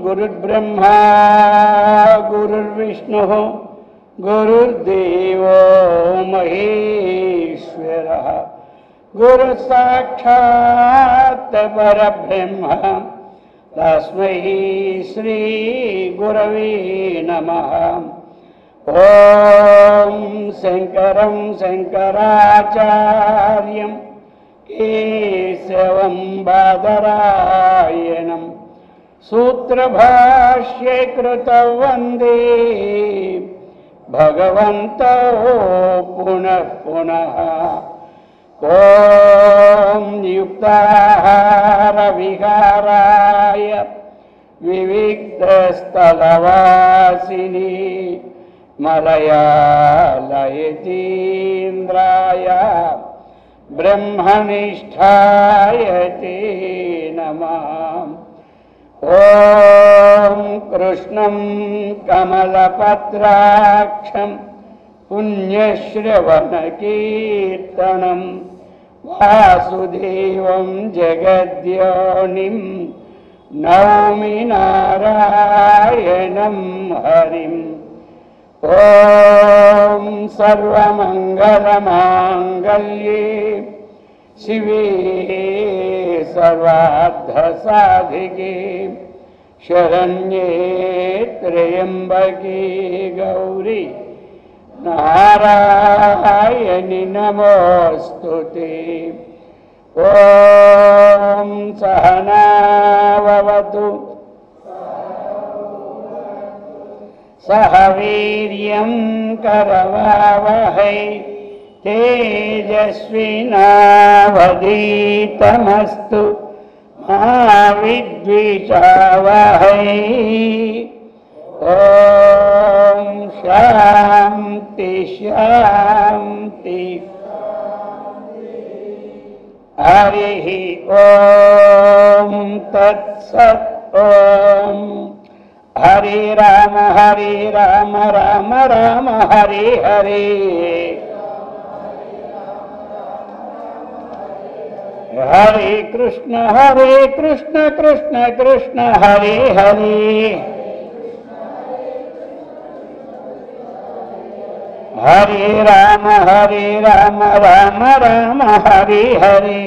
गुरुर्ब्रह्मा गुरुर्विष्णुः गुरुर्देवो महेश्वरः गुरुसाक्षात् परब्रह्म तस्मै श्री गुरवे नमः। ओम शंकरं शंकराचार्यं केशवं बादरायणं सूत्रभाष्ये कृतं वन्दे भगवन्तो पुनः पुनः। ओम युक्ताहार विहाराय विविक्तस्थलवासिनी मलयालयतीन्द्राय ब्रह्मनिष्ठाय ते नमः। ओम कृष्णं कमलपत्राक्षं पुण्यश्रवणकीर्तनं वासुदेवं जगद्योनिं नौमि नारायणं हरिम्। ओम सर्वमंगलमांगल्ये शिवे सर्वार्थसाधिके शरण्ये त्र्यंबके गौरी नारायणि नमोस्तुते। ओम सहना भवतु सह वीर्यं करवावहै तेजस्विनावधीतमस्तु मा विद्विषावहै। ओम शांति शांति। हरिः ओम तत्सत्। ओम हरे राम राम राम हरे हरे हरे कृष्ण कृष्ण कृष्ण हरे हरे हरे राम राम राम हरे हरे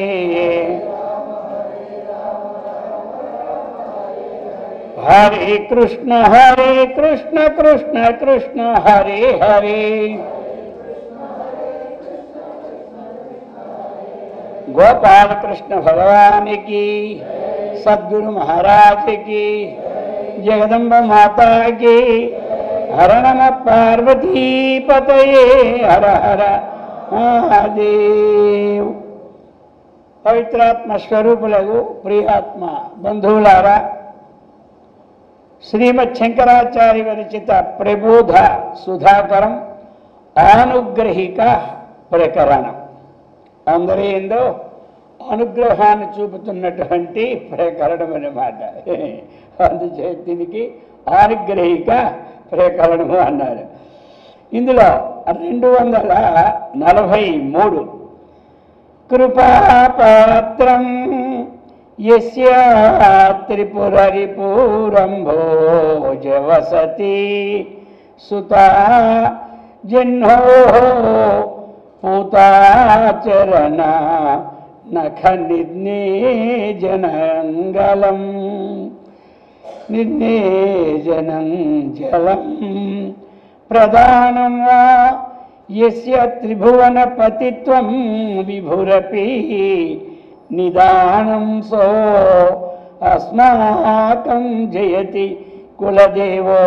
हरे कृष्ण कृष्ण हरे हरे। गोपाल कृष्ण भगवान की, सद्गुरु महाराज की, जगदम्ब माता की। हर नम पार्वती पतये हर हर महादेव। पवित्रात्म स्वरूपुलగు प्रियात्म बंधुవులారా, శ్రీమద్ శంకరాచార్య విరచిత ప్రబోధ సుధాకరం అనుగ్రహిక ప్రకరణం. అందరి ఏందో అనుగ్రహాన్ని చూపుతున్నటువంటి ప్రకరణం అన్నమాట. అందుచేత దీనికి అనుగ్రహిక ప్రకరణము అన్నారు. ఇందులో 243 కృపాపాత్రం యస్య త్రిపురరిపురంభోజవసతి సుతా జహ్నో పూతాచరణ నఖ నిర్నేజనంగలం నిర్నేజనం జలం ప్రధానం వా యస్య త్రిభువన పతిత్వం విభురపి నిదానం సో అస్మాకం జయతి కులదేవో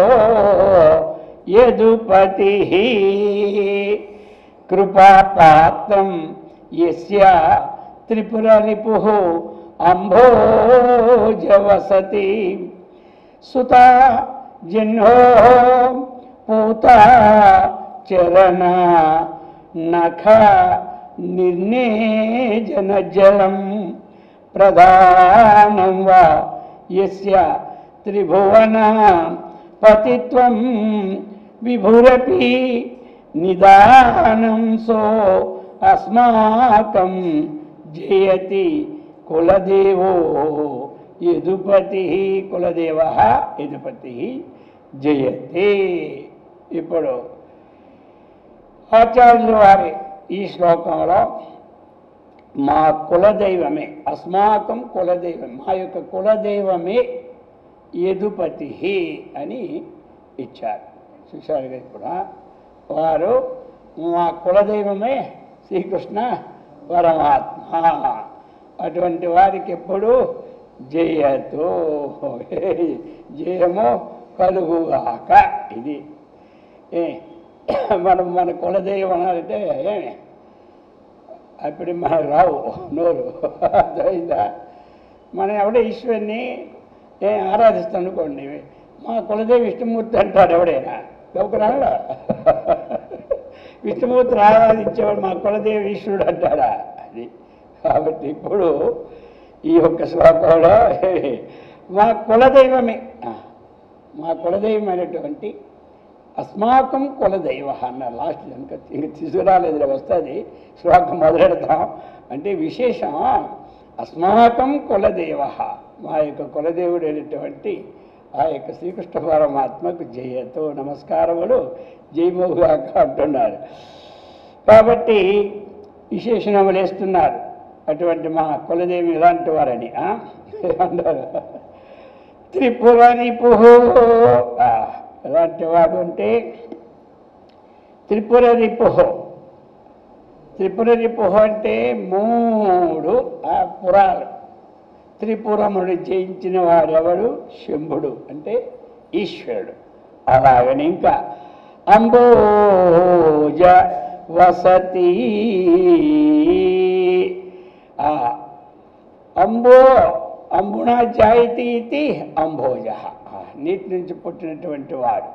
యదుపతి. కృపాపాత్రం యస్య త్రిపురరిపుః అంభోజవసతి సుత జిహ్నో పూత చరణ నఖ నిర్నేజన జలం ప్రధానం వా యస్య త్రిభువన పతిత్వం విభురపి నిదానం సో అస్మాకం జయతి కులదేవో యదుపతి. కులదేవ యదుపతి జయతే. ఇప్పుడు ఆచార్యుల వారి ఈ శ్లోకంలో మా కులదైవమే, అస్మాకం కులదైవం, మా యొక్క కులదైవమే యదుపతి అని ఇచ్చారు. చూశారుగా ఇప్పుడు వారు మా కులదైవమే శ్రీకృష్ణ పరమాత్మ. అటువంటి వారికి ఎప్పుడు జయతో జయము కలుగుగాక. ఇది మనం మన కులదైవం అనాలంటే అప్పుడు మనకు రావు నోరు. అర్థమైందా? మనం ఎవడో ఈశ్వరుని ఆరాధిస్తాం అనుకోండి, మా కులదేవి విష్ణుమూర్తి అంటాడు ఎవడైనా, గౌకురాడా? విష్ణుమూర్తిని ఆరాధించేవాడు మా కులదేవి ఈశ్వరుడు అంటాడా? అది కాబట్టి ఇప్పుడు ఈ యొక్క శ్లోకంలో మా కులదైవమే, మా కులదైవమైనటువంటి అస్మాకం కులదైవ అన్న లాస్ట్ కనుక ఇంక తీసుకురాలేదు, వస్తుంది శ్లోకం మొదలెడతాం. అంటే విశేషం అస్మాకం కులదేవ, మా యొక్క కులదేవుడైనటువంటి ఆ యొక్క శ్రీకృష్ణ పరమాత్మకు జయతో నమస్కారములు జయమోగాక అంటున్నారు. కాబట్టి విశేషణములు వేస్తున్నారు. అటువంటి మా కులదేవి ఇలాంటి వారని అన్నారు. త్రిపుర రిపుహో ఎలాంటి వాడు అంటే త్రిపుర రిపుహో. త్రిపుర రిపుహో అంటే 3 పురాలు. త్రిపురముడు జయించిన వాడెవడు? శంభుడు అంటే ఈశ్వరుడు. అలాగని ఇంకా అంబోజ వసతి, అంబునా జాయితి ఇది అంబోజ, నీటి నుంచి పుట్టినటువంటి వాడు.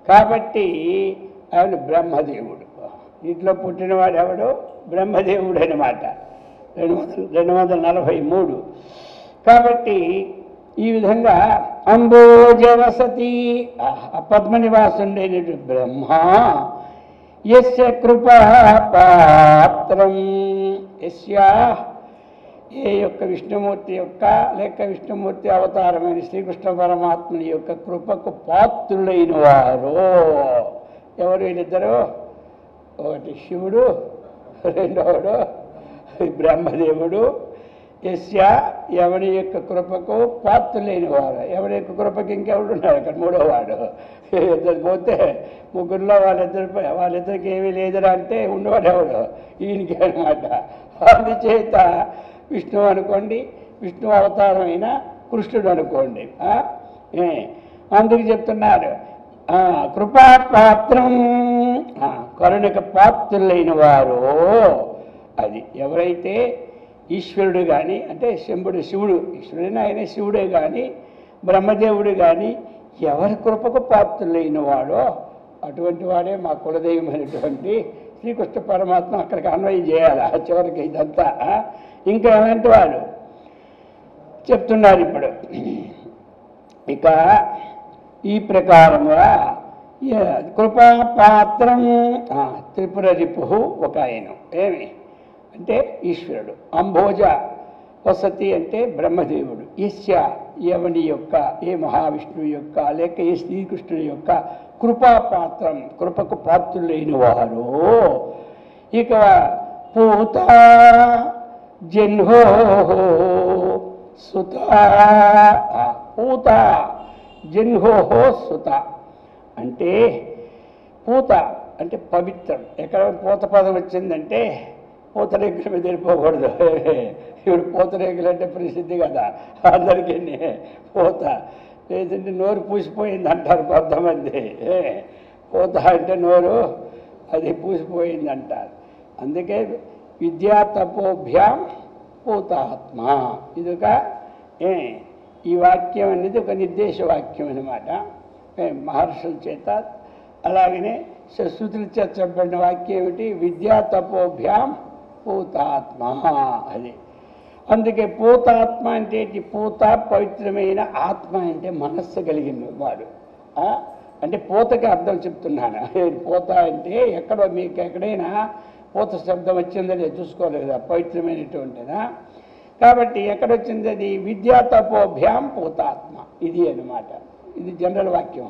కాబట్టి ఆయన బ్రహ్మదేవుడు. నీటిలో పుట్టినవాడు ఎవడు? బ్రహ్మదేవుడు అనమాట. 243. కాబట్టి ఈ విధంగా అంబోజ వసతి, పద్మనివాసుండేటువంటి బ్రహ్మ యస్య కృపా పాత్రం, యస్య ఏ యొక్క విష్ణుమూర్తి యొక్క లేక విష్ణుమూర్తి అవతారమైన శ్రీకృష్ణ పరమాత్మని యొక్క కృపకు పాత్రులైన వారు ఎవరు? వీళ్ళిద్దరు, ఒకటి శివుడు, రెండవడు బ్రహ్మదేవుడు. యస్య ఎవరి యొక్క కృపకు పాత్రులైన వారు, ఎవరి యొక్క కృపకి ఇంకెవడు ఉన్నాడు అక్కడ? 3వ వాడు. ఇద్దరు పోతే ముగ్గురులో వాళ్ళిద్దరికి ఏమీ లేదురా అంటే ఉన్నవాడు ఎవడు? ఈయనకి అనమాట. అందుచేత విష్ణువు అనుకోండి, విష్ణు అవతారం అయిన కృష్ణుడు అనుకోండి. అందుకు చెప్తున్నారు కృపాపాత్రం, కరుణకు పాత్రులైన వారు. అది ఎవరైతే ఈశ్వరుడు కానీ, అంటే శంభుడు శివుడు, ఈశ్వరుడైనా ఆయన శివుడే కానీ బ్రహ్మదేవుడు కానీ ఎవరి కృపకు పాత్రులైన వాడో అటువంటి వాడే మా కులదైవమైనటువంటి శ్రీకృష్ణ పరమాత్మ. అక్కడికి అన్వయం చేయాలి చివరికి ఇదంతా. ఇంకా ఎలాంటి వాడు చెప్తున్నారు ఇప్పుడు. ఇక ఈ ప్రకారముగా కృపాపాత్రం త్రిపుర రిపు ఒక ఆయన ఏమి అంటే ఈశ్వరుడు. అంబోజ వసతి అంటే బ్రహ్మదేవుడు. యస్య ఎవని యొక్క, ఏ మహావిష్ణువు యొక్క లేక ఏ శ్రీకృష్ణుని యొక్క కృపాపాత్రం, కృపకు పాత్రులైన వారు. ఇక పూత జన్హో సుత, పూత జన్హో సుత అంటే పూత అంటే పవిత్రం. ఎక్కడ పూత పదం వచ్చిందంటే పూతరేకుల మీద వెళ్ళిపోకూడదు. ఇప్పుడు పూతరేకులు అంటే ప్రసిద్ధి కదా అందరికీ. పూత లేదంటే నోరు పూసిపోయింది అంటారు కొంతమంది. పూత అంటే నోరు అది పూసిపోయింది అంటారు. అందుకే విద్యా తపోభ్యాం పూతాత్మ. ఇదొక ఈ వాక్యం అనేది ఒక నిర్దేశ వాక్యం అన్నమాట మహర్షుల చేత. అలాగనే శృతుల చేత చెప్పబడిన వాక్యం ఏమిటి? విద్యా తపోభ్యాం పూతాత్మ. అది అందుకే పూతాత్మ అంటే పూత పవిత్రమైన ఆత్మ అంటే మనస్సు కలిగిన వాడు. అంటే పూతకి అర్థం చెప్తున్నాను. పూత అంటే ఎక్కడో మీకు ఎక్కడైనా పూత శబ్దం వచ్చిందని చూసుకోలేదు కదా, పవిత్రమైనటువంటిదా. కాబట్టి ఎక్కడొచ్చింది అది? విద్యా తపోభ్యాం పూతాత్మ. ఇది అన్నమాట. ఇది జనరల్ వాక్యం,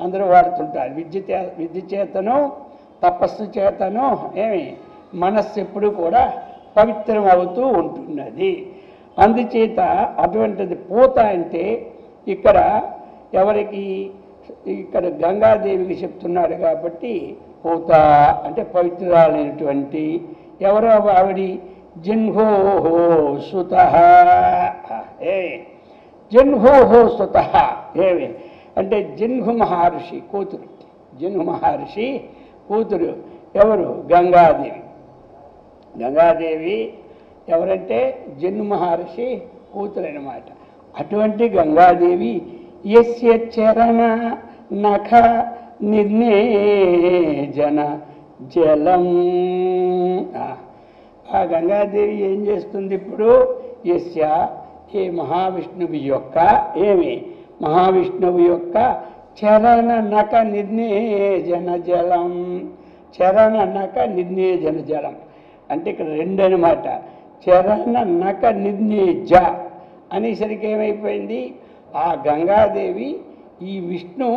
అందరూ వాడుతుంటారు. విద్య చేతను తపస్సు చేతను మనస్సు ఎప్పుడు కూడా పవిత్రం అవుతూ ఉంటున్నది. అందుచేత అటువంటిది పూత అంటే ఇక్కడ ఎవరికి? ఇక్కడ గంగాదేవికి చెప్తున్నాడు కాబట్టి పూత అంటే పవిత్రాలైనటువంటి. ఎవరో ఆవిడి? జన్హోహో సుత. జన్హోహో సుత అంటే జన్హు మహర్షి కూతురు. జన్హు మహర్షి కూతురు ఎవరు? గంగాదేవి. గంగాదేవి ఎవరంటే జన్హు మహర్షి కూతురు అన్నమాట. అటువంటి గంగాదేవి యస్య చరణ నఖ నిర్నేజన జలం. ఆ గంగాదేవి ఏం చేస్తుంది ఇప్పుడు? యస్య ఏ మహావిష్ణువు యొక్క మహావిష్ణువు యొక్క చరణ నఖ నిర్నేజన జలం. చరణ నఖ నిర్నేజన జలం అంటే ఇక్కడ రెండు అన్నమాట. చరణ నఖ నిర్నేజ అనేసరికి ఏమైపోయింది? ఆ గంగాదేవి ఈ విష్ణు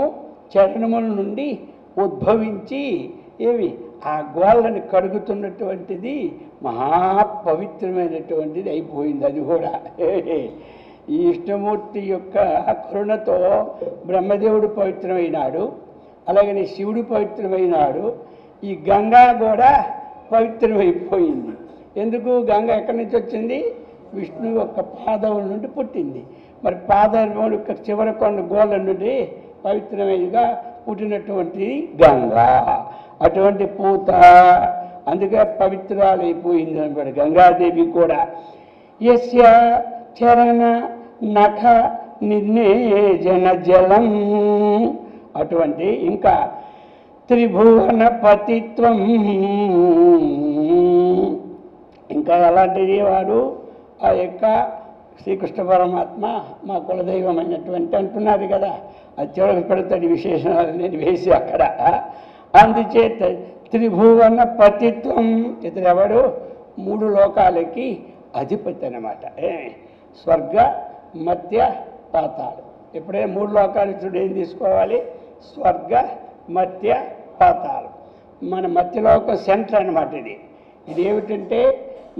చరణముల నుండి ఉద్భవించి ఆ గోళ్ళని కడుగుతున్నటువంటిది మహాపవిత్రమైనటువంటిది అయిపోయింది. అది కూడా ఈ విష్ణుమూర్తి యొక్క కరుణతో బ్రహ్మదేవుడు పవిత్రమైనాడు, అలాగనే శివుడు పవిత్రమైనాడు. ఈ గంగా కూడా పవిత్రమైపోయింది. ఎందుకు? గంగ ఎక్కడి నుంచి వచ్చింది? విష్ణు యొక్క పాదముల నుండి పుట్టింది. మరి పాదముల యొక్క చివరి కొన్ని గోళ్ళ నుండి పవిత్రమైనగా పుట్టినటువంటి గంగా. అటువంటి పూత అందుకే పవిత్రాలైపోయింది అనమాట గంగాదేవి కూడా. యస్య చరణ నఖ నిర్నేజన జలం. అటువంటి ఇంకా త్రిభువన పతిత్వం. ఇంకా ఎలాంటిది వాడు? ఆ యొక్క శ్రీకృష్ణ పరమాత్మ మా కులదైవమైనటువంటి అంటున్నారు కదా, అది చివరికి పెడతాడు విశేషణాలు నేను వేసి అక్కడ. అందుచేత త్రిభువన పతిత్వం. ఇతడు ఎవడు? మూడు లోకాలకి అధిపతి అన్నమాట. స్వర్గ మధ్య పాతాళం. ఇప్పుడే మూడు లోకాలు చూడు ఏం తీసుకోవాలి? స్వర్గ మధ్య పాతాళం. మన మధ్యలోకం సెంటర్ అన్నమాట. ఇది ఏమిటంటే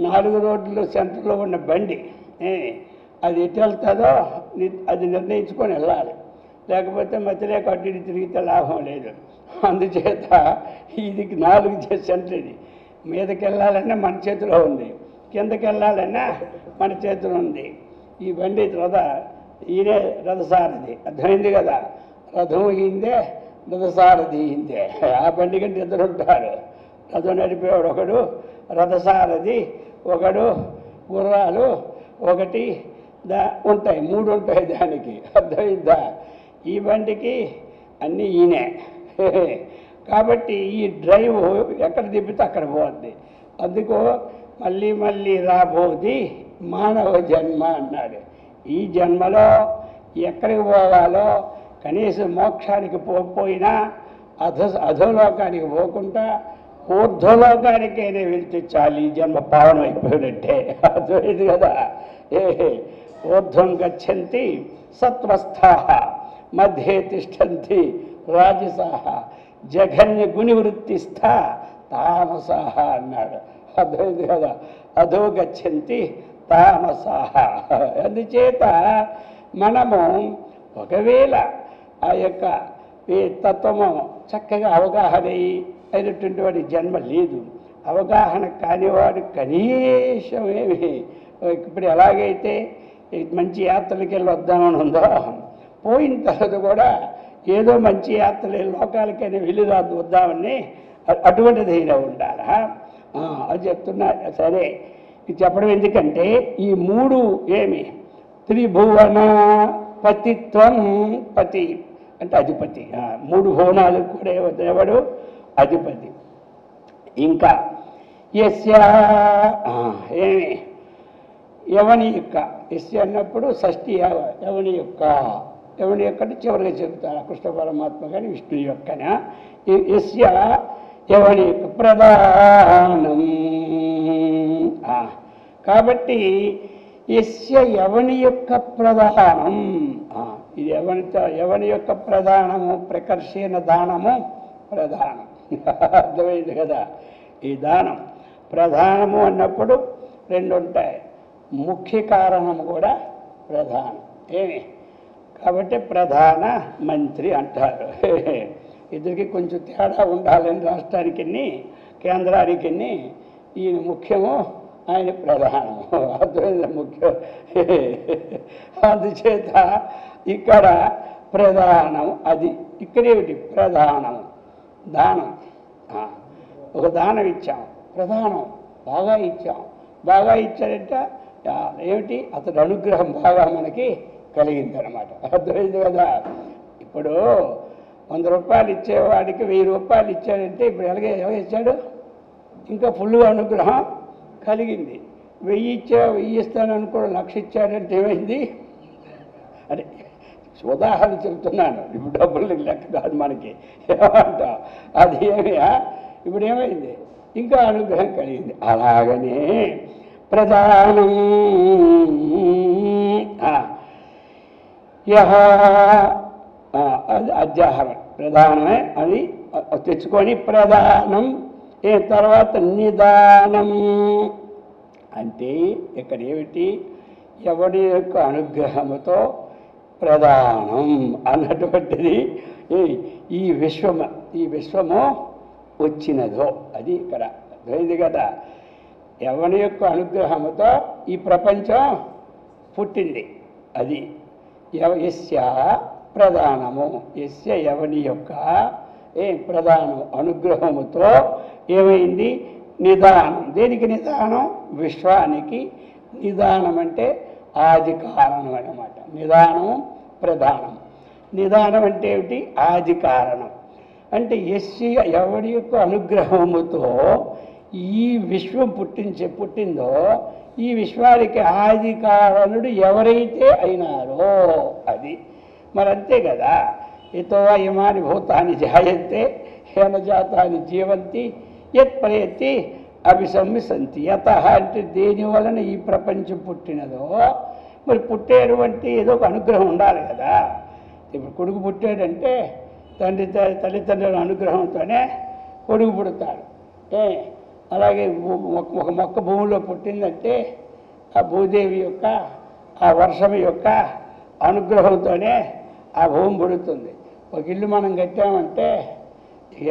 4 రోడ్లు సెంటర్లో ఉన్న బండి. అది ఎటు వెళ్తుందో అది నిర్ణయించుకొని వెళ్ళాలి, లేకపోతే మధ్యలో అటు ఇటు తిరిగితే లాభం లేదు. అందుచేత ఇది 4 సెంటర్. ఇది మీదకి వెళ్ళాలన్నా మన చేతిలో ఉంది, కిందకి వెళ్ళాలన్నా మన చేతిలో ఉంది. ఈ బండి ఈయనే రథసారథి. అర్థమైంది కదా? రథం ఈందే, రథసారథి ఈందే. ఆ బండి కంటే ఇద్దరు ఉంటారు. రథం నడిపేవాడు ఒకడు, రథసారథి ఒకడు, గుర్రాలు ఒకటి ఉంటాయి, 3 ఉంటాయి దానికి. అర్థమైందా? ఈ బండికి అన్నీ ఈయనే. కాబట్టి ఈ డ్రైవ్ ఎక్కడ తిప్పితే అక్కడ పోద్ది. అందుకో మళ్ళీ మళ్ళీ రాబోది మానవ జన్మ అన్నాడు. ఈ జన్మలో ఎక్కడికి పోవాలో కనీసం మోక్షానికి పోకపోయినా అధోలోకానికి పోకుండా ఊర్ధ్వలోకానికైనా వెళ్తే చాలు, ఈ జన్మ పావనం అయిపోయినట్టే. అర్థమైంది కదా? ఊర్ధ్వం గచ్చంతి సత్వస్థాః మధ్యే తిష్టంతి రాజసాః జఘన్య గుణివృత్తిస్థ తామసాః అన్నాడు. అర్థమైంది కదా? అధో గచ్చంతి తామసాః. అందుచేత మనము ఒకవేళ ఆ యొక్క తత్వము చక్కగా అవగాహన అయినటువంటి వాడి జన్మ లేదు. అవగాహన కానివాడు కనీసం ఇప్పుడు ఎలాగైతే మంచి యాత్రలకి వెళ్ళి వద్దామని ఉందో, పోయిన తర్వాత కూడా ఏదో మంచి యాత్రలు లోకాలకైనా వెళ్ళి వద్దామని అటువంటిది అయినా ఉండాలా? అది చెప్తున్నా. సరే, ఇది చెప్పడం ఎందుకంటే ఈ మూడు ఏమి త్రిభువన పతిత్వం, పతి అంటే అధిపతి, మూడు భువనాలు కూడా ఎవడు అధిపతి. ఇంకా యస్య ఏమి యవని యొక్క, యస్య అన్నప్పుడు షష్ఠి యవని యొక్క, యవని యొక్క చివరిగా చెబుతారు కృష్ణ పరమాత్మ కానీ విష్ణు యొక్కన. యస్య యవని యొక్క ప్రధానం. కాబట్టి యస్య యవని యొక్క ప్రధానం, ఇది యవని యొక్క ప్రధానము, ప్రకర్షణ దానము ప్రధానం. అర్థమైంది కదా. ఈ దానం ప్రధానము అన్నప్పుడు రెండు ఉంటాయి, ముఖ్య కారణము కూడా ప్రధానం. ఏమి కాబట్టి ప్రధాన మంత్రి అంటారు. ఇద్దరికి కొంచెం తేడా ఉండాలని రాష్ట్రానికి కేంద్రానికి ఈయన ముఖ్యము, ఆయన ప్రధానము. అర్థమైంది ముఖ్యం. అందుచేత ఇక్కడ ప్రధానం అది. ఇక్కడేమిటి ప్రధానము, దానం. ఒక దానం ఇచ్చాం, ప్రధానం బాగా ఇచ్చాం. బాగా ఇచ్చారంటే ఏమిటి, అతడి అనుగ్రహం బాగా మనకి కలిగిందనమాట. అర్థమైంది కదా. ఇప్పుడు 100 రూపాయలు ఇచ్చేవాడికి 1000 రూపాయలు ఇచ్చాడంటే ఇప్పుడు ఎలా ఇచ్చాడు, ఇంకా ఫుల్గా అనుగ్రహం కలిగింది. 1000 ఇస్తాను అనుకో, 1,00,000 ఇచ్చాడంటే ఏమైంది అంటే ఉదాహరణ చెబుతున్నాను. ఇప్పుడు డబ్బులు లెక్క కాదు మనకి, ఏమంటా అది ఇప్పుడు ఏమైంది, ఇంకా అనుగ్రహం కలిగింది. అలాగనే ప్రధానం అది అధ్యాహారం ప్రధానమే, అది తెచ్చుకొని ప్రధానం. తర్వాత నిదానం అంటే ఇక్కడ ఏమిటి, ఎవడి యొక్క అనుగ్రహముతో ప్రధానం అన్నటువంటిది ఈ విశ్వము వచ్చినదో అది ఇక్కడ అర్థమైంది కదా. ఎవరి యొక్క అనుగ్రహముతో ఈ ప్రపంచం పుట్టింది, అది యస్య ప్రధానము. యస్య ఎవని యొక్క ప్రధానం అనుగ్రహముతో ఏమైంది, నిదానం. దేనికి నిదానం, విశ్వానికి నిదానం అంటే ఆది కారణం అన్నమాట. నిదానం ప్రధానం. నిదానం అంటే ఏమిటి, ఆది కారణం. అంటే యస్య ఎవడి యొక్క అనుగ్రహముతో ఈ విశ్వం పుట్టిందో ఈ విశ్వానికి ఆది కారణుడు ఎవరైతే అయినారో అది. మరి అంతే కదా. యతో ఇమాని భూతాన్ని జాయంతే హేన జాతాన్ని జీవంతి యత్ ప్రయత్తి అభిసంసంతి. యత అంటే దేని వలన ఈ ప్రపంచం పుట్టినదో, మరి పుట్టేటువంటి ఏదో ఒక అనుగ్రహం ఉండాలి కదా. ఇప్పుడు కొడుకు పుట్టాడంటే తల్లిదండ్రుల అనుగ్రహంతోనే కొడుకు పుడతాడు. అలాగే ఒక మొక్క భూమిలో పుట్టిందంటే ఆ భూదేవి యొక్క, ఆ వర్షం యొక్క అనుగ్రహంతోనే ఆ భూమి పుడుతుంది. ఒక ఇల్లు మనం కట్టామంటే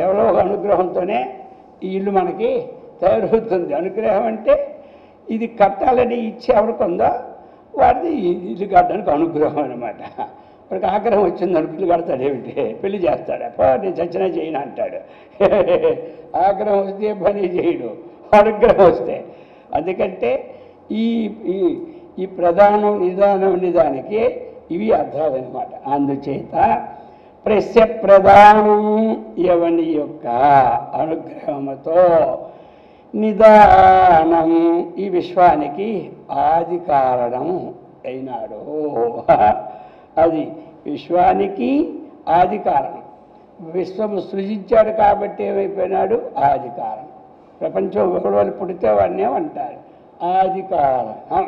ఎవరో ఒక అనుగ్రహంతోనే ఈ ఇల్లు మనకి తయారవుతుంది. అనుగ్రహం అంటే ఇది కట్టాలని ఇచ్చే ఎవరికి ఉందో వాడిది ఇల్లు కట్టడానికి అనుగ్రహం అనమాట. వాడికి ఆగ్రహం వచ్చింది అనుకు ఇల్లు కడతాడు, ఏమిటి పెళ్లి చేస్తాడు, అప్ప నేను చచ్చినా చేయను అంటాడు. ఆగ్రహం వస్తే పని చేయడు, అనుగ్రహం వస్తే. అందుకంటే ఈ ఈ ప్రధానం నిదానికి ఇవి అర్థాలన్నమాట. అందుచేత ప్రస్య ప్రధానం ఎవని యొక్క అనుగ్రహముతో నిదానం ఈ విశ్వానికి ఆది కారణం అయినాడు. అది విశ్వానికి ఆది కారణం. విశ్వము సృజించాడు కాబట్టి ఏమైపోయినాడు, ఆది కారణం. ప్రపంచం ఒకరోజు పుడితే వాడిని ఏమంటారు, ఆది కారణం.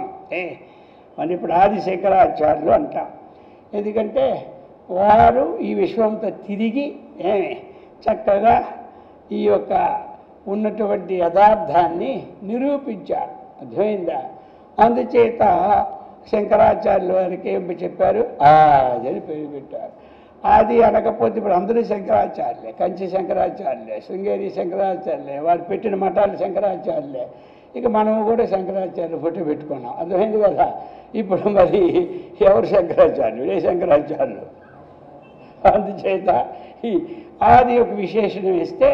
మరి ఇప్పుడు ఆది శంకరాచార్యులు అంటాం. ఎందుకంటే వారు ఈ విశ్వంతో తిరిగి చక్కగా ఈ యొక్క ఉన్నటువంటి యథార్థాన్ని నిరూపించారు. అర్థమైందా. అందుచేత శంకరాచార్యుల వారికి ఏం చెప్పారు, ఆది అని పేరు పెట్టారు. ఆది అనకపోతే ఇప్పుడు అందరూ శంకరాచార్యులే. కంచి శంకరాచార్యులే, శృంగేరి శంకరాచార్యులే, వారు పెట్టిన మఠాలు శంకరాచార్యులే. ఇక మనము కూడా శంకరాచార్యులు ఫోటో పెట్టుకున్నాం. అర్థమైంది కదా. ఇప్పుడు మరి ఎవరు శంకరాచార్యులు, ఏ శంకరాచార్యులు. అందుచేత ఈ ఆది ఒక విశేషణం ఇస్తే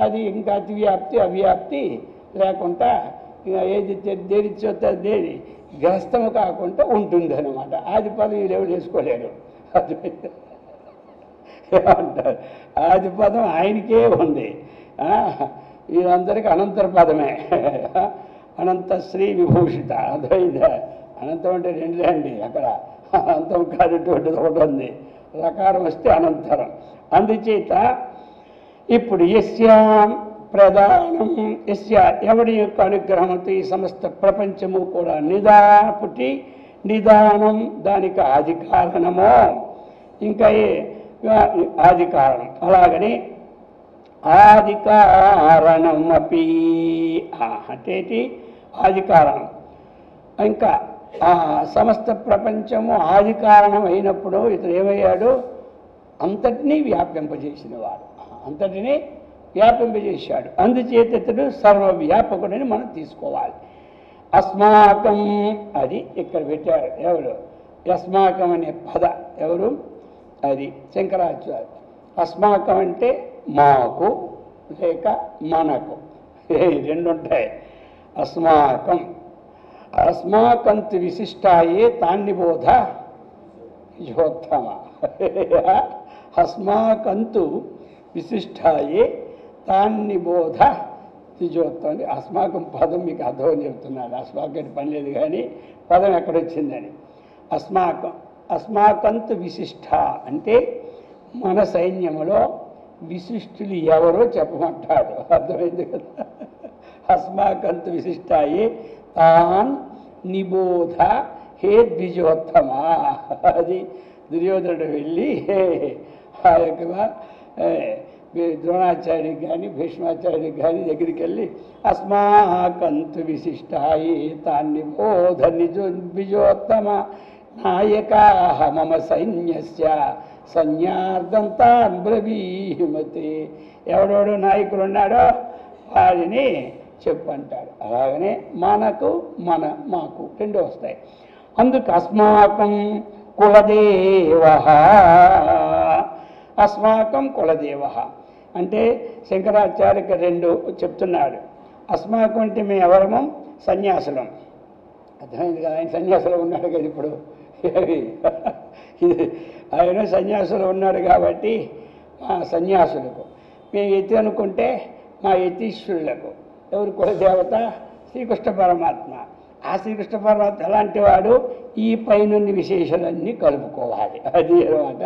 అది ఇంకా అతివ్యాప్తి అవ్యాప్తి లేకుండా ఇక ఏది దేని చోత దేని గ్రస్తము కాకుండా ఉంటుంది అనమాట. ఆది పదం వీళ్ళెవరు వేసుకోలేరు. ఏమంటారు? ఆది పదం ఆయనకే ఉంది. వీళ్ళందరికీ అనంతర పదమే. అనంత శ్రీ విభూషిత. అదైందా? అనంతం అంటే రెండులే అండి. అక్కడ అనంతం కానిటువంటిది ఒకటి ఉంది. రకారం వస్తే అనంతరం. అందుచేత ఇప్పుడు యస్య ప్రధానం యస్య ఎవడి యొక్క అనుగ్రహంతో ఈ సమస్త ప్రపంచము కూడా నిదానం దానికి ఆది కారణమో, ఇంకా ఆది కారణం. అలాగని ఆది కారణం అపి అంటే ఆది కారణం. ఇంకా ఆ సమస్త ప్రపంచము ఆది కారణం అయినప్పుడు ఇతను ఏమయ్యాడు? అంతటినీ వ్యాపింపజేసినవాడు, అంతటినీ వ్యాపింపజేశాడు. అందుచేత ఇతడు సర్వవ్యాపకుడని మనం తీసుకోవాలి. అస్మాకం అది ఇక్కడ పెట్టారు. ఎవరు? అస్మాకం అనే పద ఎవరు? అది శంకరాచార్య. అస్మాకం అంటే మాకు లేక మనకు, రెండు ఉంటాయి. అస్మాకం అస్మాకంతు విశిష్టాయే తాన్నిబోధ యోత్తమ. అస్మాకంతు విశిష్టాయే తాన్నిబోధ తిజోత్తం. అస్మాకం పదం మీకు అర్థమని చెప్తున్నాను. అస్మాకం పని లేదు కానీ పదం ఎక్కడొచ్చిందని. అస్మాకంతు విశిష్ట అంటే మన సైన్యములో విశిష్టులు ఎవరో చెప్పమంటాడు. అర్థమైంది కదా? అస్మాకంతు విశిష్టాయే తాన్ నిబోధ హే ద్విజోత్తమా. అది దుర్యోధనుడు వెళ్ళి ఆ యొక్క ద్రోణాచార్యుడికి కానీ భీష్మాచార్యుడికి కానీ దగ్గరికి వెళ్ళి అస్మాకంతు విశిష్టాయే తాన్ నిబోధ ద్విజోత్తమ నాయకా మమ సైన్యస్య సైన్యార్థం తాన్ బ్రవీమతే. ఎవడోడు నాయకులు ఉన్నాడో వారిని చెప్పంటాడు. అలాగనే మనకు మాకు రెండు వస్తాయి. అందుకు అస్మాకం కులదేవ, అస్మాకం కులదేవ అంటే శంకరాచార్యకి రెండు చెప్తున్నాడు. అస్మాకం అంటే మేము ఎవరము? సన్యాసులం. అర్థమైంది కదా? ఆయన సన్యాసులు ఉన్నాడు కదా ఇప్పుడు. ఆయన సన్యాసులు ఉన్నాడు కాబట్టి మా సన్యాసులకు, మేము ఎత్తి అనుకుంటే మా యతీశ్వరులకు. ఎవరు? కులదేవత శ్రీకృష్ణ పరమాత్మ. ఆ శ్రీకృష్ణ పరమాత్మ ఎలాంటి వాడు? ఈ పైనున్న విశేషాలన్నీ కలుపుకోవాలి. అది అనమాట.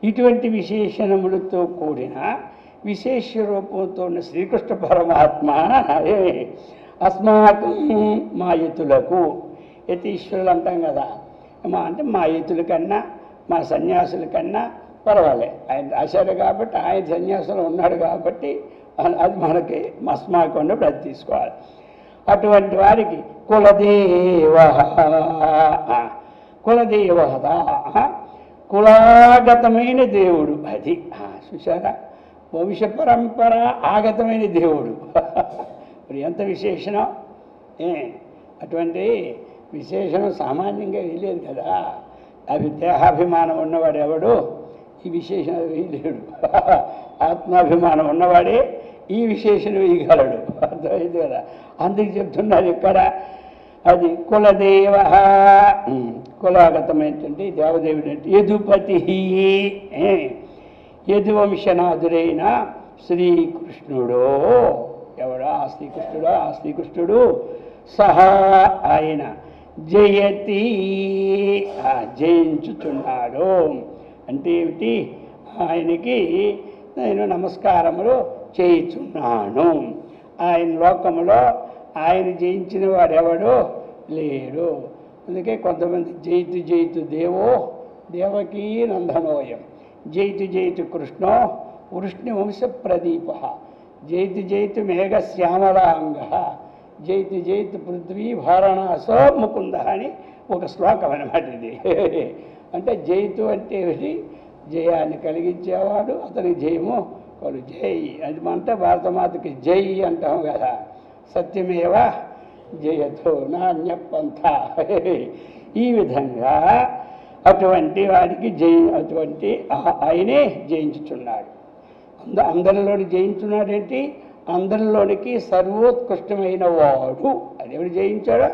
ఇటువంటి విశేషణములతో కూడిన విశేష రూపంతో ఉన్న శ్రీకృష్ణ పరమాత్మ అస్మాకం మా యతులకు, యతీశ్వరులు అంటాం కదా, అంటే మా యతుల కన్నా మా సన్యాసుల కన్నా పర్వాలే. ఆయన రాశారు కాబట్టి, ఆయన సన్యాసులు ఉన్నాడు కాబట్టి అది మనకి అస్మాకం ఉన్నప్పుడు అది తీసుకోవాలి. అటువంటి వారికి కులదేవ, కులదేవ కులాగతమైన దేవుడు. అది చూసారా? వంశ పరంపర ఆగతమైన దేవుడు. మరి ఎంత విశేషణం! అటువంటి విశేషణం సామాన్యంగా వేయలేదు కదా. అవి దేహాభిమానం ఉన్నవాడు ఎవడు ఈ విశేషణ వేయలేడు. ఆత్మాభిమానం ఉన్నవాడే ఈ విశేషణ వేయగలడు. అర్థమైంది కదా? అందుకు చెప్తున్నారు ఇక్కడ. అది కులదేవ, కులాగతమైనటువంటి దేవదేవుడు అంటే యదుపతి, యదువంశనాథుడైన శ్రీకృష్ణుడు. ఎవడా? ఆ శ్రీకృష్ణుడు సహా ఆయన జయతి జయించుచున్నాడు. అంటే ఏమిటి? ఆయనకి నేను నమస్కారములు చేయుచున్నాను. ఆయన లోకములో ఆయన జయించిన వాడెవడో లేడు. అందుకే కొంతమంది జయితు జయితు దేవో దేవకీ నందనోయం, జయితు జయితు కృష్ణో వృష్ణివంశ ప్రదీప, జయితు జయితు మేఘశ్యామలాంగ, జయితు జయితు పృథ్వీ భారణాసో ముకుంద అని ఒక శ్లోకం అన్నమాట ఇది. అంటే జయితు అంటే జయాన్ని కలిగించేవాడు, అతని జయము వాడు జై. అది అంటే భారతమాతకి జై అంటాం కదా. సత్యమేవ జయతో నాణ్యపంథ. ఈ విధంగా అటువంటి వాడికి అటువంటి ఆయనే జయించుచున్నాడు. అందరిలోని జయించున్నాడేంటి? అందరిలోనికి సర్వోత్కృష్టమైన వాడు. అదేవిడు జయించాడో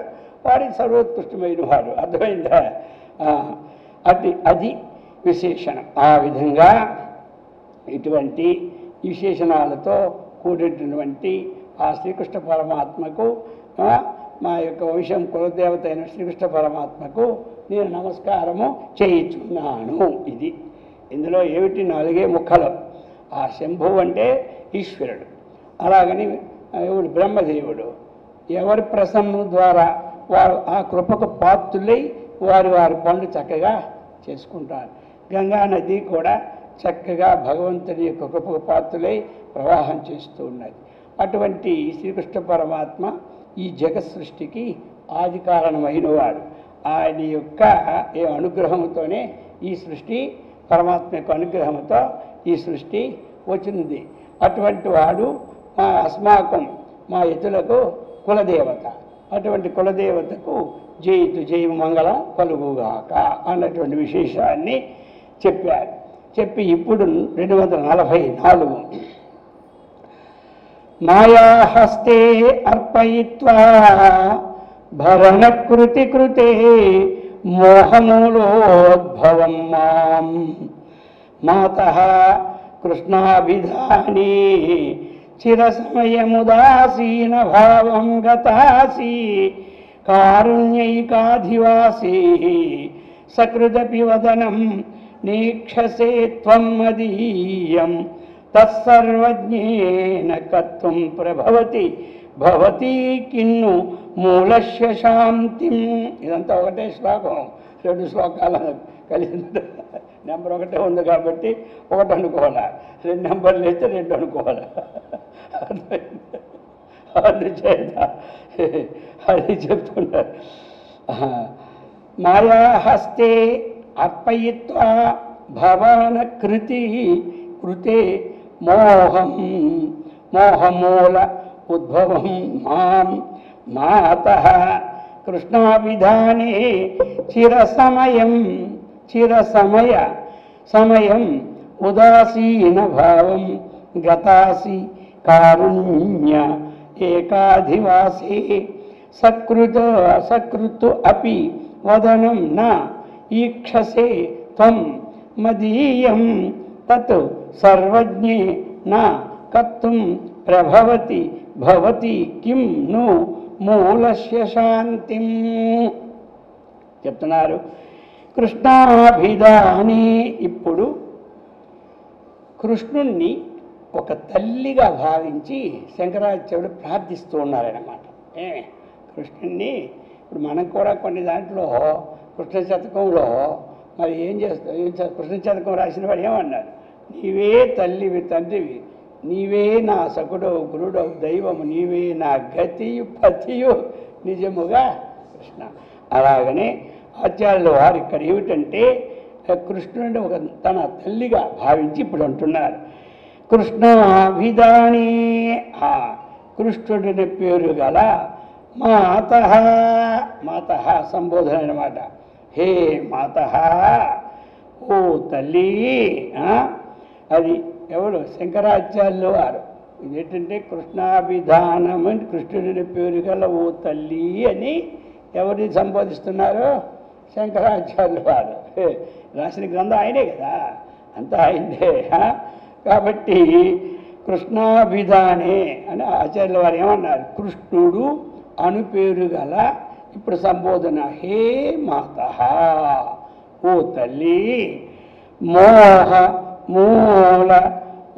వాడికి సర్వోత్కృష్టమైన వాడు. అర్థమైందా? అది విశేషణం. ఆ విధంగా ఇటువంటి విశేషణాలతో కూడినటువంటి ఆ శ్రీకృష్ణ పరమాత్మకు, మా యొక్క వంశం కులదేవత అయిన శ్రీకృష్ణ పరమాత్మకు నేను నమస్కారము చేయుచున్నాను. ఇది ఇందులో ఏమిటి? 4 ముఖలు. ఆ శంభువు అంటే ఈశ్వరుడు, అలాగని ఎవడు బ్రహ్మదేవుడు. ఎవరి ప్రసన్నం ద్వారా వారు ఆ కృపకు పాత్రులై వారి పనులు చక్కగా చేసుకుంటారు. గంగా నది కూడా చక్కగా భగవంతుని యొక్క కృపకు పాత్రులై ప్రవాహం చేస్తూ ఉన్నది. అటువంటి శ్రీకృష్ణ పరమాత్మ ఈ జగత్ సృష్టికి ఆది కారణమైన వాడు. ఆయన యొక్క అనుగ్రహంతోనే ఈ సృష్టి, పరమాత్మ యొక్క అనుగ్రహంతో ఈ సృష్టి వచ్చింది. అటువంటి వాడు అస్మాకం, మా యతులకు కులదేవత. అటువంటి కులదేవతకు జయితు జయము మంగళం కలుగుగాక అన్నటువంటి విశేషాన్ని చెప్పారు. చెప్పి ఇప్పుడు 244 మాయాహస్తే అర్పయిత్వా భరణకృతి కృతే మోహమూలోద్భవం మాం మాతః కృష్ణాభిధానే చిరసమయముదాసీన భావం గతాసి కారుణ్యైకాధివాసీ సకృదపి వదనం నీక్షసే త్వం మదీయం తత్సర్వజ్ఞేన కర్తుం ప్రభవతి భవతి కిన్ను మూలస్య శాంతిం. ఇదంతా ఒకటే శ్లోకం, 2 శ్లోకాలు కలిసి నెంబర్ 1 ఉంది కాబట్టి 1 అనుకోవాలా, 2 నెంబర్లు వేస్తే 2 అనుకోవాలా. అందుచేత అది చెప్తున్నారు. మాయాహస్తే అర్పయిత్వా భవన కృతి కృతే మోహమూల ఉద్భవం మాం మాతః కృష్ణాభిధానే చిరసమయం ఉదాసీన భావం గతాసి కారుణ్య ఏకాధివాసే సకృతు అపి వదనం నా ఈక్షసే త్వం మదీయం తత్ సర్వజ్ఞే నా కర్తుం ప్రభవతి భవతి కిం ను మూలస్య శాంతిం. చెప్తున్నారు కృష్ణాభిధాని. ఇప్పుడు కృష్ణుణ్ణి ఒక తల్లిగా భావించి శంకరాచార్యుడు ప్రార్థిస్తూ ఉన్నారన్నమాట. కృష్ణుణ్ణి ఇప్పుడు మనం కూడా కొన్ని దాంట్లో కృష్ణ శతకంలో మరి ఏం కృష్ణ శతకం రాసిన వాడు ఏమన్నారు? నీవే తల్లివి తండ్రివి, నీవే నా సకుడవు గురుడవు దైవము, నీవే నా గతియు పతియు నిజముగా కృష్ణ. అలాగనే ఆచార్యుల వారు ఇక్కడ ఏమిటంటే కృష్ణుడిని ఒక తన తల్లిగా భావించి ఇప్పుడు అంటున్నారు కృష్ణాభిధానే. ఆ కృష్ణుడిని పేరు గల మాతః సంబోధన అన్నమాట. హే మాతః, ఓ తల్లి. అది ఎవరు? శంకరాచార్యుల వారు. ఇదేంటంటే కృష్ణాభిధానం అని కృష్ణుడిని పేరు గల ఓ తల్లి అని ఎవరిని సంబోధిస్తున్నారు? శంకరాచార్యుల వారు. రాసిన గ్రంథం ఆయనే కదా, అంతా ఆయనే. కాబట్టి కృష్ణాభిధానే అని ఆచార్యుల వారు ఏమన్నారు? కృష్ణుడు అను పేరు గల ఇప్పుడు సంబోధన. హే మాతః, ఓ తల్లి, మూల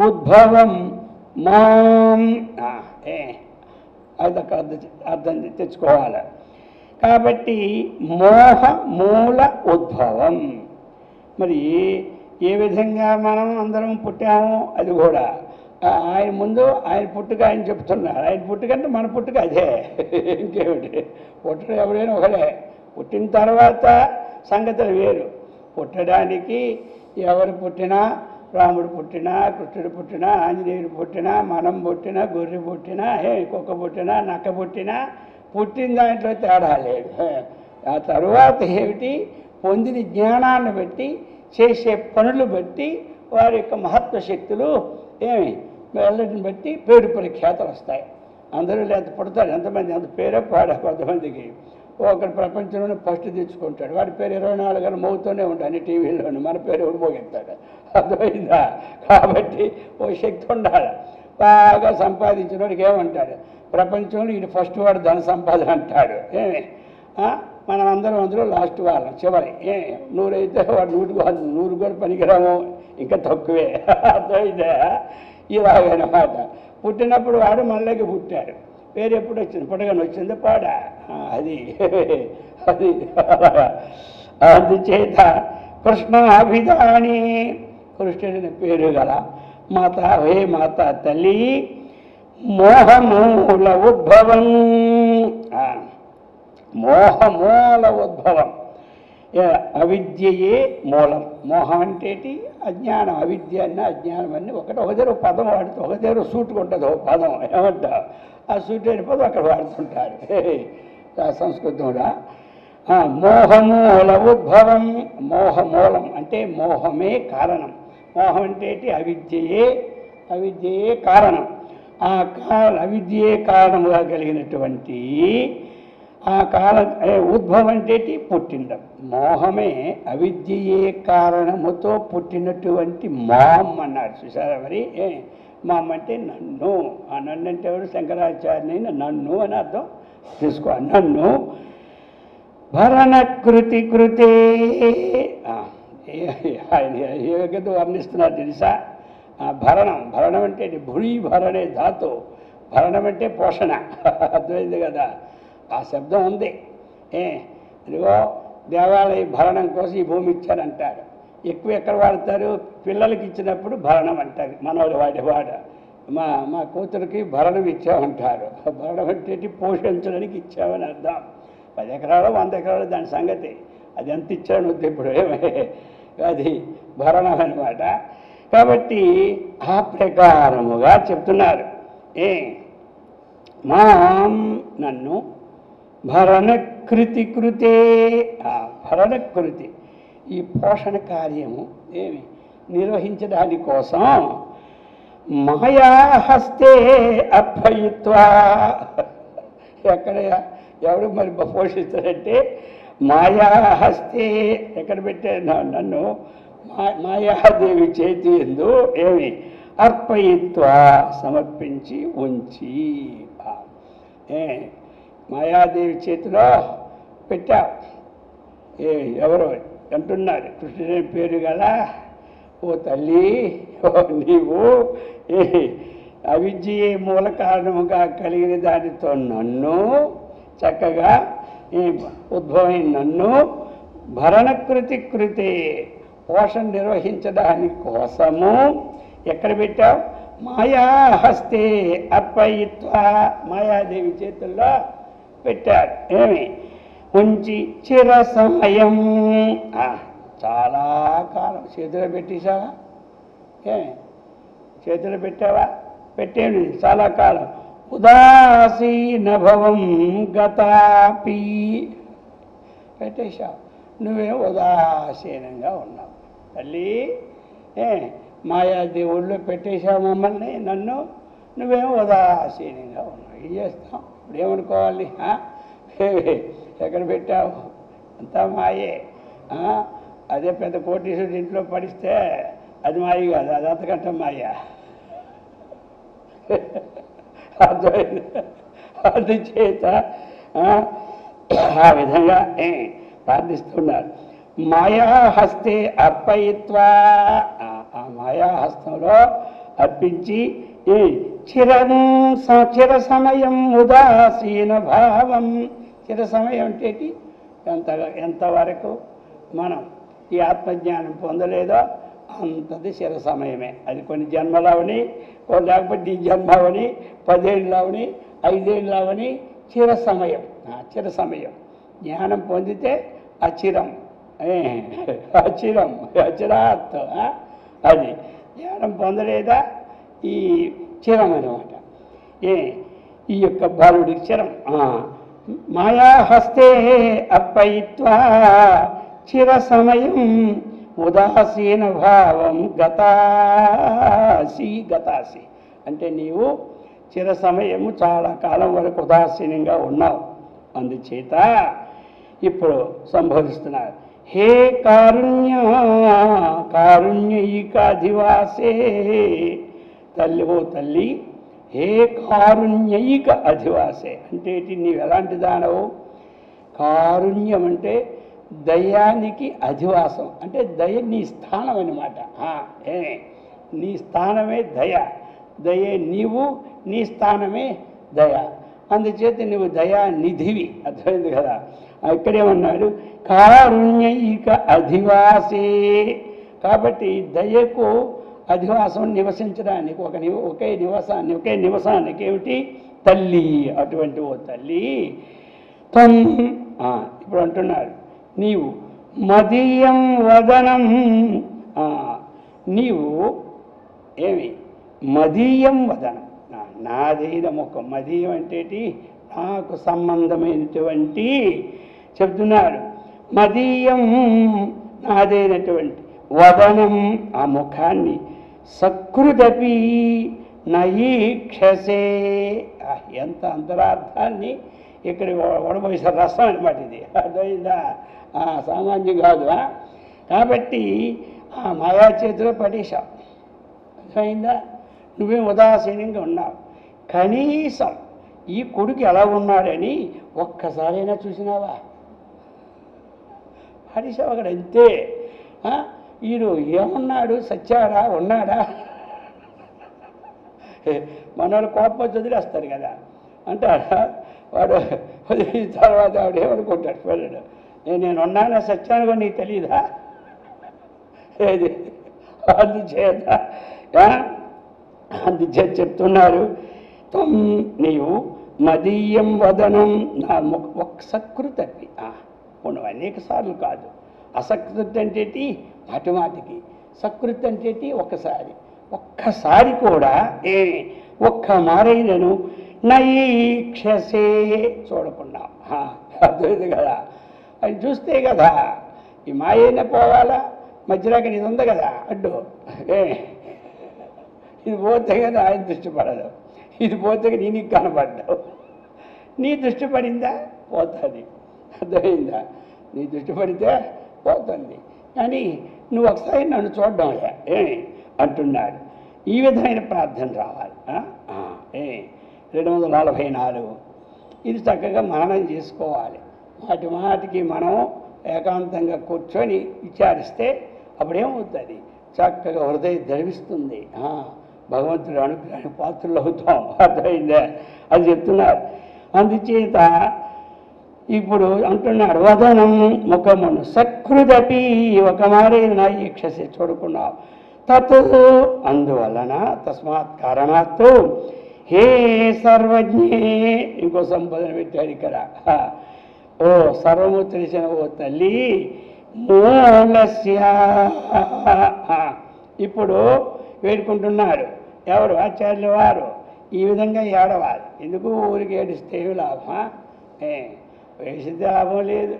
ఉద్భవం మాం. అది అర్థం తెచ్చుకోవాలి. కాబట్టి మూల ఉద్భవం. మరి ఏ విధంగా మనం అందరం పుట్టామో అది కూడా ఆయన ముందు ఆయన పుట్టుక ఆయన చెప్తున్నారు. ఆయన పుట్టుక అంటే మన పుట్టుక అదే, ఇంకేమిటి. పుట్టడం ఎవరైనా ఒకడే. పుట్టిన తర్వాత సంగతులు వేరు. పుట్టడానికి ఎవరు పుట్టినా, రాముడు పుట్టినా, కృష్ణుడు పుట్టినా, ఆంజనేయుడు పుట్టినా, మనం పుట్టినా, గొర్రె పుట్టినా, కుక్క పుట్టినా, నక్క పుట్టినా, పుట్టిన దాంట్లో తేడా లేదు. ఆ తరువాత ఏమిటి? పొందిన జ్ఞానాన్ని బట్టి, చేసే పనులు బట్టి వారి యొక్క మహత్వ శక్తులు వెళ్ళటిని బట్టి పేరు ప్రఖ్యాతలు వస్తాయి. అందరూ లేత పుడతారు, ఎంతమంది అంత పేరే పాడా. కొంతమందికి ఒకటి ప్రపంచంలోనే ఫస్ట్ తెచ్చుకుంటాడు, వాడి పేరు 24 గంటలు మోగుతూనే ఉంటాడు అన్ని టీవీల్లోనూ. మన పేరు ఎవడు మోగెత్తాడు, అర్థమైందా? కాబట్టి ఓ శక్తి ఉండాలి. బాగా సంపాదించిన వాడికి ఏమంటాడు, ప్రపంచంలో ఇది ఫస్ట్ వాడు ధన సంపాదన అంటాడు. ఏమి మనం అందరం అందులో లాస్ట్ వాళ్ళం, చివరి. 100 అయితే వాడు 100 కూడా పనికిరాము, ఇంకా తక్కువే. అర్థమైందా? ఇలాగనమాట. పుట్టినప్పుడు వాడు మనలోకి పుట్టాడు, పేరు ఎప్పుడు వచ్చింది, పుట్టగానే వచ్చింది పాడా. అది అది అందుచేత కృష్ణాభిధాని, కృష్ణుడిని పేరు గల మాత, హే మాత తల్లి, మోహమూల ఉద్భవం. మోహమూల ఉద్భవం, అవిద్యయే మూలం. మోహం అంటేటి అజ్ఞానం, అవిద్య అన్న అజ్ఞానం అన్నీ ఒకటి. ఒక దగ్గర పదం వాడుతూ ఒక దగ్గర సూటుకుంటుంది ఒక పదం, ఏమంటా ఆ సూట్ అయిన పదం అక్కడ వాడుతుంటారు సంస్కృతంలో. మోహమూల ఉద్భవం, మోహమూలం అంటే మోహమే కారణం. మోహం అంటేటి అవిద్యయే కారణం. ఆ అవిద్యే కారణముగా కలిగినటువంటి ఆ ఉద్భవం అంటేటి పుట్టిండం. మోహమే అవిద్యయే కారణముతో పుట్టినటువంటి మామ్ అన్నాడు. చూసారా మరి? మామ్ అంటే నన్ను. ఆ నన్ను అంటే ఎవరు? శంకరాచార్యనైన నన్ను అని అర్థం తీసుకో. నన్ను భరణకృతి కృతే, ఆయన ఏ విధంగా వర్ణిస్తున్నారు తెలుసా? భరణం అంటే భుడి భరణే ధాతు. భరణం అంటే పోషణ, అర్థమైంది కదా? ఆ శబ్దం ఉంది. ఇదిగో దేవాలయ భరణం కోసం ఈ భూమి ఇచ్చారంటారు. ఎక్కువ ఎక్కడ వాడతారు? పిల్లలకి ఇచ్చినప్పుడు భరణం అంటారు. మనవాడు వాడ మా కూతురికి భరణం ఇచ్చామంటారు. భరణం అంటే పోషించడానికి ఇచ్చామని అర్థం. 10 ఎకరాలు 100 ఎకరాలు దాని సంగతి, అది ఎంత ఇచ్చాను వద్దు ఇప్పుడు, అది భరణం అనమాట. కాబట్టి ఆ ప్రకారముగా చెప్తున్నారు. మాం నన్ను భరణకృతి కృతే, భరణకృతి ఈ పోషణ కార్యము నిర్వహించడాని కోసం మాయాహస్తే అర్పయిత్వా. ఎక్కడ ఎవడు మరి పోషిస్తాడంటే మాయాహస్తే. ఎక్కడ పెట్టే నన్ను మాయాదేవి చేతి ఎందు అర్పయిత్వా సమర్పించి ఉంచి. మాయాదేవి చేతిలో పెట్టావు. ఎవరో అంటున్నారు, కృష్ణుని పేరు గల ఓ తల్లి, నీవు అవిద్యే మూల కారణముగా కలిగిన దానితో నన్ను చక్కగా ఉద్భవమైన నన్ను భరణకృతి కృతే పోషణ నిర్వహించడానికి కోసము ఎక్కడ పెట్టావు? మాయాహస్తే అర్పయిత్వా, మాయాదేవి చేతుల్లో పెట్టాడు. ఉంచి చిర సమయం, చాలా కాలం చేతిలో పెట్టేశావా? చేతిలో పెట్టావా? పెట్టేది చాలా కాలం. ఉదాసీన భవం గతాపి, పెట్టేశావు. నువ్వేం ఉదాసీనంగా ఉన్నావు తల్లి. మాయాదేవుళ్ళు పెట్టేశావు మమ్మల్ని, నన్ను. నువ్వేమో ఉదాసీనంగా ఉన్నావు. ఏం చేస్తాం ఇప్పుడు? ఏమనుకోవాలి? ఎక్కడ పెట్టావు? అంతా మాయే. అదే పెద్ద కోటీశ్వరుడు ఇంట్లో పడిస్తే అది మాయ కాదు, అది అంతకంటే మాయ. అర్థమైంది? అందుచేత ఆ విధంగా ప్రార్థిస్తున్నారు. మాయాహస్తే అర్పయిత్వా, ఆ మాయాహస్తంలో అర్పించి చిర సమయం ఉదాసీన భావం. చిర సమయం అంటే ఎంతవరకు మనం ఈ ఆత్మజ్ఞానం పొందలేదో అంతది చిర సమయమే. అది కొన్ని జన్మలవని, లేకపోతే ఈ జన్మవని, 10 ఏళ్ళవని, 5 ఏళ్ళవని చిర సమయం. చిర సమయం జ్ఞానం పొందితే అచిరం, అచిరాత్. అది జ్ఞానం పొందలేదా ఈ చిరం అనమాట. ఈ యొక్క బాలుడికి చిరం. మాయాహస్తే అర్పయిత్వా చిర సమయం ఉదాసీన భావం గతాసి. అంటే నీవు చిర సమయము చాలా కాలం వరకు ఉదాసీనంగా ఉన్నావు. అందుచేత ఇప్పుడు సంబోధిస్తున్నారు. హే కారుణ్యైక అధివాసే, తల్లి ఓ తల్లి, హే కారుణ్యైక అధివాసే అంటే నీవు ఎలాంటి దానవు? కారుణ్యం అంటే దయానికి అధివాసం, అంటే దయ నీ స్థానం అన్నమాట. నీ స్థానమే దయ, దయే నీవు, నీ స్థానమే దయ. అందుచేత నువ్వు దయానిధివి. అర్థమైంది కదా? ఇక్కడేమన్నాడు? కారుణ్యైక అధివాసే. కాబట్టి దయకు అధివాసం నివసించడానికి ఒకే నివసానికి ఏమిటి? తల్లి. అటువంటి ఓ తల్లి త్వం, ఇప్పుడు అంటున్నాడు నీవు మదీయం వదనం, నీవు ఏమి మదీయం వదనం, నాదైన ముఖం. మదీయం అంటే నాకు సంబంధమైనటువంటి చెప్తున్నాడు. మదీయం నాదైనటువంటి వదనం, ఆ ముఖాన్ని సకృదపి నయీక్షసే. ఎంత అంతరార్థాన్ని ఇక్కడ వడబోసారు. రసం అనమాట ఇది. అర్థమైందా? సామాన్యం కాదు. కాబట్టి ఆ మాయా చేతిలో పడేశావు. అర్థమైందా? నువ్వేం ఉదాసీనంగా ఉన్నావు. కనీసం ఈ కొడుకు ఎలా ఉన్నాడని ఒక్కసారైనా చూసినావా? పడేశావు అక్కడ, అంతే. వీడు ఏమన్నాడు? సచ్చాడా? ఉన్నాడా? మనవాళ్ళు కోపం వచ్చి వదిలేస్తారు కదా. అంటాడా? వాడు వదిలిన తర్వాత వాడు ఏమనుకుంటాడు? పిల్లడు నేను ఉన్నానా సత్యాన్ని కూడా నీకు తెలియదా? ఏది? అందుచేత చెప్తున్నారు. నీవు మదీయం వదనం, నా ఒక సకృతి నువ్వు అనేక సార్లు కాదు. అసకృతి అంటే మాటిమాటికి, సకృతి అంటే ఒక్కసారి కూడా ఒక్క మారైనను నయీక్షసే చూడకుండా. అర్థమైంది కదా? అది చూస్తే కదా ఈ మాయైనా పోవాలా. మధ్యలోకి ఇది ఉంది కదా అడ్డు, ఇది పోతే కదా ఆయన దృష్టి పడదు, ఇది పోతే నీకు కనపడ్డావు. నీ దృష్టి పడిందా? పోతుంది. అర్థమైందా? నీ దృష్టి పడితే పోతుంది. కానీ నువ్వు ఒకసారి నన్ను చూడడం అంటున్నాడు. ఈ విధమైన ప్రార్థన రావాలి. 244 ఇది చక్కగా మననం చేసుకోవాలి. మాటికి మనం ఏకాంతంగా కూర్చొని విచారిస్తే అప్పుడేమవుతుంది? చక్కగా హృదయం ధరిస్తుంది. భగవంతుడి అనుగ్రహానికి పాత్రలు అవుతాం. అర్థమైందే? అది చెప్తున్నారు. అందుచేత ఇప్పుడు అంటున్నాడు వదనం ముఖమును సకృదపి ఒక మారైన ఈక్షసి చూడుకున్నావు. తత్ అందువలన తస్మాత్ కారణాత్ హే సర్వజ్ఞే, ఇంకో సంబోధన పెట్టాడు ఇక్కడ. ఓ సర్వము తెలిసిన ఓ తల్లి, మూలస్య. ఇప్పుడు వేడుకుంటున్నాడు ఎవరు? ఆచార్యుల వారు. ఈ విధంగా ఏడవాలి. ఎందుకు? ఊరికి ఏడిస్తే లాభం? వేసితే లాభం లేదు.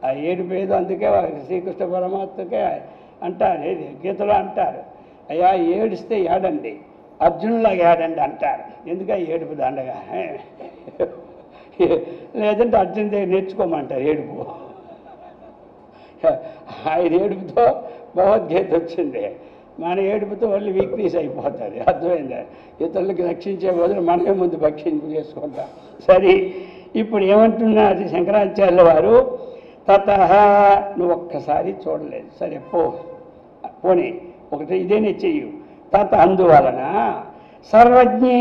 ఆ ఏడుపు ఏదో. అందుకే శ్రీకృష్ణ పరమాత్మకే అంటారు, గీతలో అంటారు, అయ్యా ఏడిస్తే ఏడండి, అర్జునులాగా ఏడండి అంటారు. ఎందుక ఏడుపు దండగా? లేదంటే అర్జున్ దగ్గర నేర్చుకోమంటారు ఏడుపు. ఆయన ఏడుపుతో భగవద్గీత వచ్చింది. మన ఏడుపుతో వాళ్ళు వీక్నెస్ అయిపోతుంది. అర్థమైందా? ఇతరులకి రక్షించే బదులు మనమే ముందు భక్షింపు చేసుకుంటాం. సరే, ఇప్పుడు ఏమంటున్నారు శంకరాచార్యుల వారు? తతః, నువ్వు ఒక్కసారి చూడలేదు, సరే పోనీ ఒకటి ఇదేనే చెయ్యు. తత అందువలన సర్వజ్ఞే,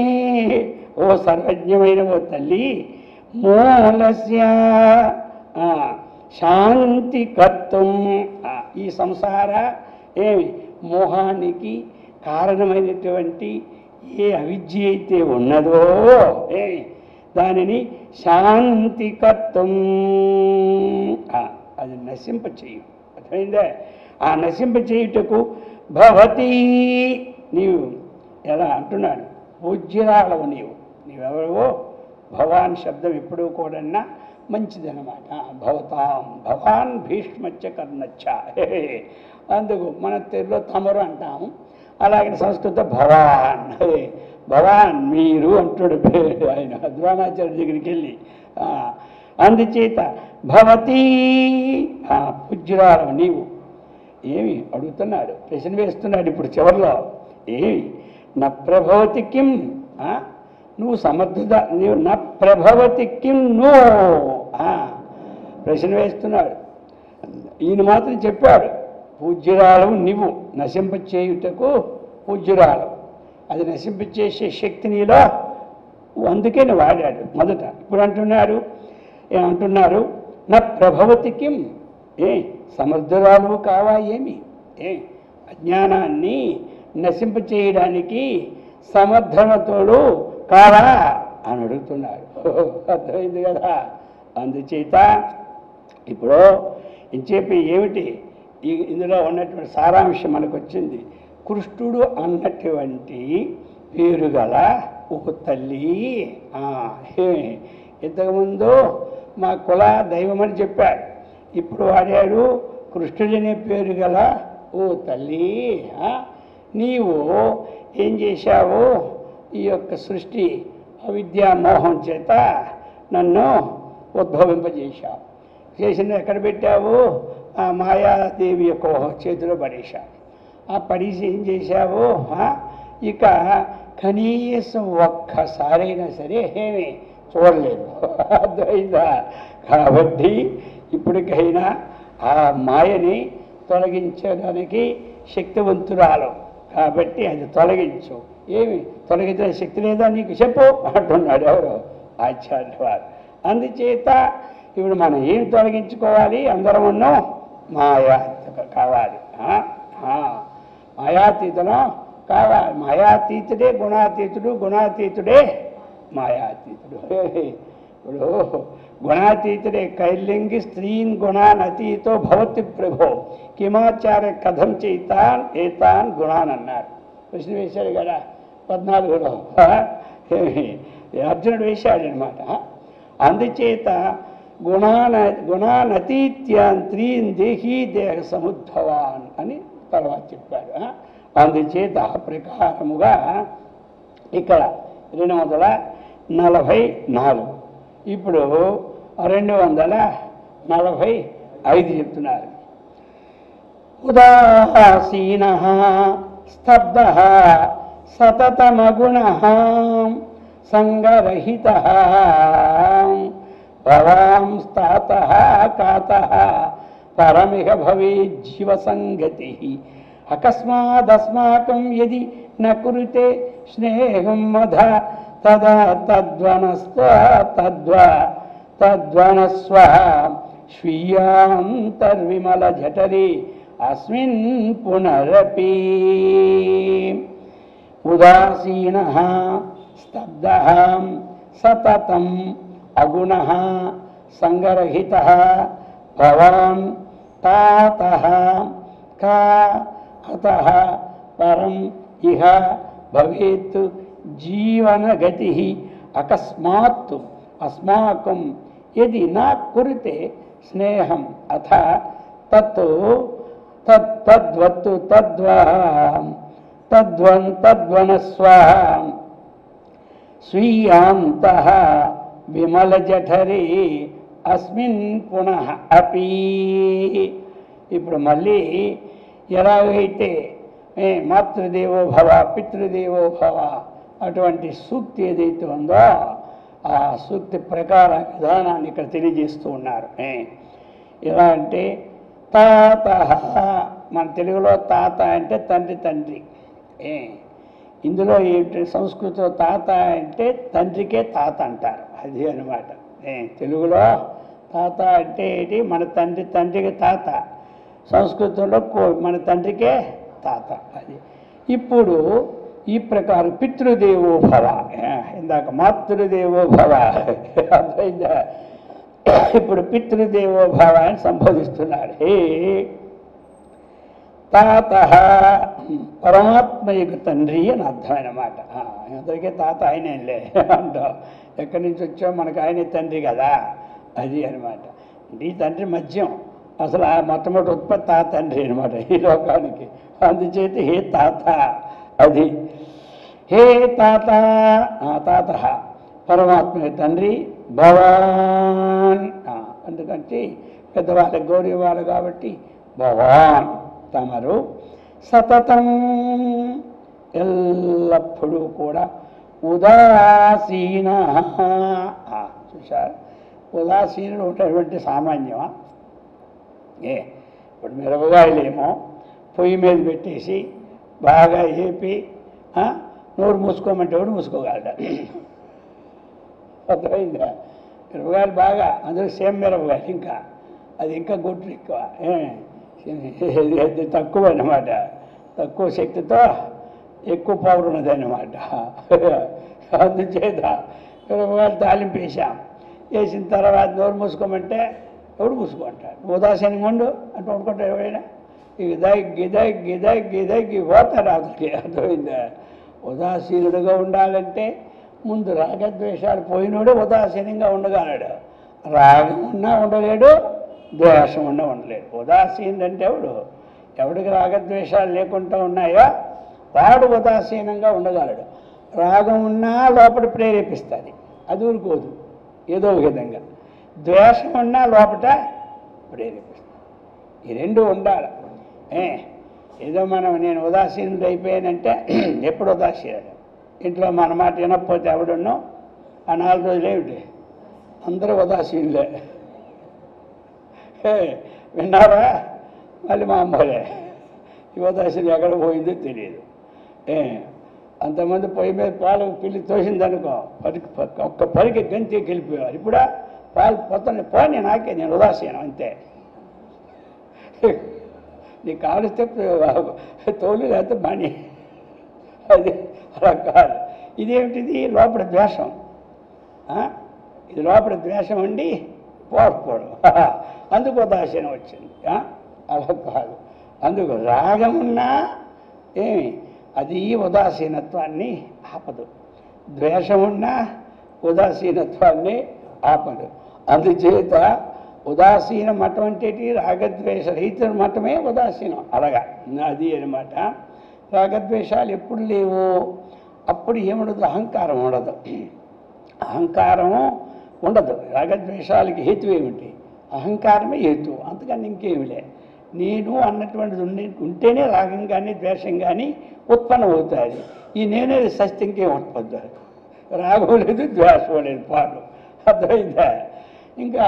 ఓ సర్వజ్ఞమైన ఓ తల్లి, మూలస్య శాంతి కర్తం, ఈ సంసార మోహానికి కారణమైనటువంటి ఏ అవిద్య అయితే ఉన్నదో దానిని శాంతి కర్తం, అది నశింప చేయు. అర్థమైందే? ఆ నశింప చేయుటకు భవతి, నీవు ఎలా అంటున్నాడు? పూజ్యురాలవు నీవెవరవో. భవాన్ శబ్దం ఎప్పుడూ కూడా మంచిదన్నమాట. భవతాం భవాన్ భీష్మచ్చ కర్ణచ్చ. అందుకు మన తెలుగులో తమరు అంటాము, అలాగే సంస్కృత భవాన్. భవాన్ మీరు అంటుడు ఆయన అధ్వానాచార్య దగ్గరికి వెళ్ళి. అందుచేత భవతీ పూజ్యురాలు నీవు ఏమి అడుగుతున్నాడు, ప్రశ్న వేస్తున్నాడు ఇప్పుడు చివరిలో. ఏమి నా ప్రభవతి కిం, నువ్వు సమర్థుద, నీవు నా ప్రభవతి కిం ప్రశ్న వేస్తున్నాడు. ఈయన మాత్రం చెప్పాడు పూజ్యురాలు నీవు నశింపచేయుటకు పూజ్యురాలు, అది నశింపచేసే శక్తి నీలో, అందుకే వాడాడు మొదట. ఇప్పుడు అంటున్నాడు ఏమంటున్నారు, నా ప్రభవతి కిం, సమర్థురాలు కావా ఏమి, అజ్ఞానాన్ని నశింపచేయడానికి సమర్థనతోడు కావా అని అడుగుతున్నాడు. అర్థమైంది కదా. అందుచేత ఇప్పుడు చెప్పి ఏమిటి ఇందులో ఉన్నటువంటి సారాంశం మనకు వచ్చింది. కృష్ణుడు అన్నటువంటి పేరు గల ఒక తల్లి, ఇంతకుముందు మా కుల దైవం అని చెప్పాడు, ఇప్పుడు వాడాడు కృష్ణుడనే పేరు గల ఓ తల్లి, నీవు ఏం చేశావు, ఈ యొక్క సృష్టి అవిద్యా మోహం చేత నన్ను ఉద్భవింపజేశావు. చేసిన ఎక్కడ పెట్టావు, ఆ మాయాదేవి యొక్క చేతిలో పడేశావు. ఆ పడేసి ఏం చేశావు, ఇక కనీసం ఒక్కసారైనా సరే ఏమి చూడలేదు. అర్థమైందా. కాబట్టి ఇప్పటికైనా ఆ మాయని తొలగించడానికి శక్తివంతురాలు కాబట్టి అది తొలగించు. ఏమి తొలగించిన శక్తి లేదా నీకు చెప్పు అంటున్నాడు ఎవరు, ఆచార్యుల వారు. అందుచేత ఇప్పుడు మనం ఏం తొలగించుకోవాలి, అందరం ఉన్నాం మాయా కావాలి, మాయాతీతనం కావాలి. మాయాతీతుడే గుణాతీతుడు, గుణాతీతుడే మాయాతీతుడు. ఇప్పుడు గుణాతీతుడే కైర్లింగి స్త్రీన్ గుణాన్ అతీతో భవతి ప్రభో కిమాచార్య కథం చేతాన్ ఏతాన్ గుణాన్ అన్నారు. ప్రశ్న వేశాడు కదా 14లో, అర్జునుడు వేశాడనమాట. అందుచేత గుణానతీత్యాన్ త్రీన్ దేహీ దేహ సముద్భవాన్ అని తర్వాత చెప్పాడు. అందుచేత ఆ ప్రకారముగా ఇక్కడ 244, ఇప్పుడు 245 చెప్తున్నారు. ఉదాసీన స్తబ్ద సతతమగుణ సంగరహిత భవాంస్తాత కాత పరమిహ భవే జీవసంగతి అకస్మాదస్మాకం యది న కురుతే స్నేహం మధ తదా తద్వనస్వ స్వీయాంతర్విమల జఠరి అస్మిన్ పునరపి. ఉదాసీన స్తబ్ద సతతం అగుణ సంగరహిత భవాన్ తాతః కా అతః పరం ఇహ భవేత్ జీవనగతి అకస్మాత్ అస్మాకం యది న కురుతే స్నేహం అథ తద్వత్తు తద్వనస్వ స్వీయాంతః విమలజఠరి అస్మిన్ పునః అపి. ఇప్పుడు మళ్ళీ ఎలాగైతే మాతృదేవో భవ పితృదేవో భవ అటువంటి సూక్తి ఏదైతే ఉందో ఆ సూక్తి ప్రకార విధానాన్ని ఇక్కడ తెలియజేస్తూ ఉన్నారు. ఎలా అంటే తాత, మన తెలుగులో తాత అంటే తండ్రి. ఇందులో ఏంటి సంస్కృతిలో తాత అంటే తండ్రికే తాత అంటారు, అది అనమాట. తెలుగులో తాత అంటే ఏంటి, మన తండ్రికి తాత, సంస్కృతంలో మన తండ్రికే తాత. అది ఇప్పుడు ఈ ప్రకారం పితృదేవో భవ, ఇందాక మాతృదేవో భవ అర్థమైందా, ఇప్పుడు పితృదేవో భవ అని సంబోధిస్తున్నాడు. తాత పరమాత్మ యొక్క తండ్రి అని అర్థమైనమాట. అందరికీ తాత ఆయనేలే అంటాం, ఎక్కడి నుంచి వచ్చాం మనకు ఆయనే తండ్రి కదా, అది అనమాట. ఈ తండ్రి మధ్యం, అసలు ఆ మొట్టమొదటి ఉత్పత్తి ఆ తండ్రి అనమాట ఈ లోకానికి. అందుచేత హే తాత, అది హే తాత, తాత పరమాత్మ తండ్రి, భవాన్ ఎందుకంటే పెద్దవాళ్ళ గౌరవాళ్ళు కాబట్టి భవాన్ తమరు సతతం ఎల్లప్పుడూ కూడా ఉదాసీన. చూశారు, ఉదాసీనుడు ఉన్నటువంటి సామాన్యమా? ఇప్పుడు మిరపకాయలేమో పొయ్యి మీద పెట్టేసి బాగా ఏపి నోరు మూసుకోమంటే కూడా మూసుకోగలట. అర్థమైందా? మిరపకాయలు బాగా, అందులో సేమ్ మిరపకాయలు, ఇంకా అది ఇంకా గుడ్లు ఎక్కువ, తక్కువ అన్నమాట. తక్కువ శక్తితో ఎక్కువ పవర్ ఉన్నది అన్నమాట. అందుచేత మిరపకాయలు తాలింపు వేసాం. వేసిన తర్వాత నోరు మూసుకోమంటే ఎవడు మూసుకుంటాడు? ఉదాసీనంగా ఉండు అంటే వండుకుంటాడు ఎవరైనా? గిదగ్గి పోతాడు అతనికి. అర్థమైందా? ఉదాసీనుడుగా ఉండాలంటే ముందు రాగద్వేషాలు పోయినోడు ఉదాసీనంగా ఉండగలడు. రాగం ఉన్నా ఉండలేడు, ద్వేషం ఉన్నా ఉండలేడు. ఉదాసీనుడు అంటే ఎవడికి రాగద్వేషాలు లేకుండా ఉన్నాయో వాడు ఉదాసీనంగా ఉండగలడు. రాగం ఉన్నా లోపల ప్రేరేపిస్తుంది, అది ఊరుకోదు ఏదో ఒక విధంగా. ద్వేషం ఉన్నా లోపల ప్రేరేపిస్తుంది. ఈ రెండు ఉండాలి. ఏదో నేను ఉదాసీనుడు అయిపోయానంటే ఎప్పుడు ఉదాసీనుడు? ఇంట్లో మన మాట వినకపోతే ఎవడున్నో ఆ 4 రోజులు ఏమిటి అందరూ ఉదాసీనులే. విన్నారా? మళ్ళీ మా అమ్మలే. ఈ ఉదాసీనం ఎక్కడ పోయిందో తెలియదు. అంతమంది పొయ్యి మీద పాలు పిల్లి తోసిందనుకో, ఒక్క పరికి గంతి గెలిపేవారు. ఇప్పుడు పాలు పొద్దున్న పోనీ నాకే, నేను ఉదాసీనం అంతే. నీకు కావలిస్తే తోలు లేకపోతే మణి, అది అలా కాదు. ఇదేమిటిది? లోపల ద్వేషం. ఇది లోపల ద్వేషం ఉండి పోకపోవడం, అందుకు ఉదాసీనం వచ్చింది. అలా కాదు. అందుకు రాగమున్నా అది ఉదాసీనత్వాన్ని ఆపదు, ద్వేషమున్నా ఉదాసీనత్వాన్ని ఆపదు. అందుచేత ఉదాసీన మఠం అంటే రాగద్వేష రహిత మఠమే ఉదాసీనం. అలాగా అది అనమాట. రాగద్వేషాలు ఎప్పుడు లేవు అప్పుడు ఏముండదు? అహంకారం ఉండదు. అహంకారము ఉండదు. రాగద్వేషాలకి హేతు ఏమిటి? అహంకారమే హేతు, అంతకని ఇంకేమిలే. నేను అన్నటువంటిది ఉంటేనే రాగం కానీ ద్వేషం కానీ ఉత్పన్నం అవుతుంది. ఈ నేనే సస్తి ఇంకేం ఉత్పత్తి, రాగం లేదు ద్వేషం లేదు, పాటు. అర్థమైందా? ఇంకా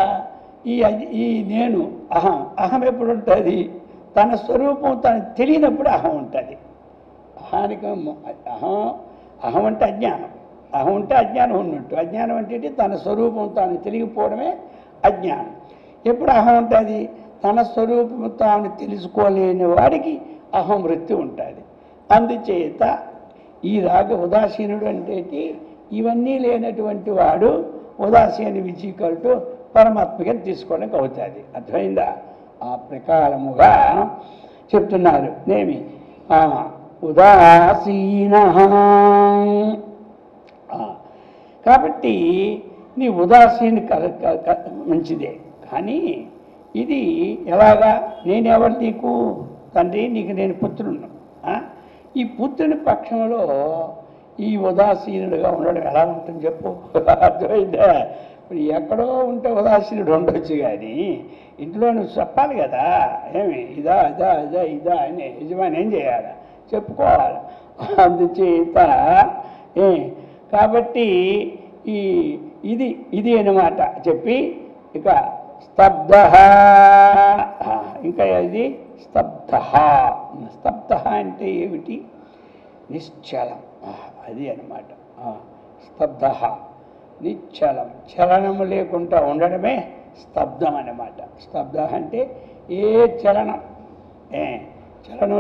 ఈ నేను అహం ఎప్పుడు ఉంటుంది? తన స్వరూపం తను తెలియనప్పుడు అహం ఉంటుంది. అహానికి అహం అంటే అజ్ఞానం. అహం అంటే అజ్ఞానం ఉన్నట్టు. అజ్ఞానం అంటే తన స్వరూపం తాను తెలియకపోవడమే అజ్ఞానం. ఎప్పుడు అహం ఉంటుంది? తన స్వరూపం తాను తెలుసుకోలేని వాడికి అహం వృత్తి ఉంటుంది. అందుచేత ఈ ఉదాసీనుడు అంటే ఇవన్నీ లేనటువంటి వాడు ఉదాసీన విచీకరుడు పరమాత్మగా తీసుకోవడానికి అవుతుంది. అర్థమైందా? ఆ ప్రకారముగా చెప్తున్నారు. ఏమి ఉదాసీన. కాబట్టి నీ ఉదాసీన మంచిదే, కానీ ఇది ఎలాగా? నేనెవరు నీకు? తండ్రి, నీకు నేను పుత్రుడు. ఈ పుత్రుని పక్షంలో ఈ ఉదాసీనుడుగా ఉండడం ఎలా ఉంటుంది చెప్పు? అర్థమైందా? ఇప్పుడు ఎక్కడో ఉంటే ఉదాసీనుడు ఉండొచ్చు, కానీ ఇంట్లో నువ్వు చెప్పాలి కదా. ఏమి ఇదా ఇదా ఇదా ఇదా అని యజమాని ఏం చేయాలి? చెప్పుకోవాలి. అందుచేత కాబట్టి ఇది అన్నమాట చెప్పి ఇక స్తబ్ధ. ఇంకా ఇది స్తబ్ధ. స్తబ్ధ అంటే ఏమిటి? నిశ్చలం, అది అన్నమాట. స్తబ్ధ నిశ్చలం, చలనము లేకుండా ఉండడమే స్తబ్దం అన్నమాట. స్తబ్ధ అంటే ఏ చలనం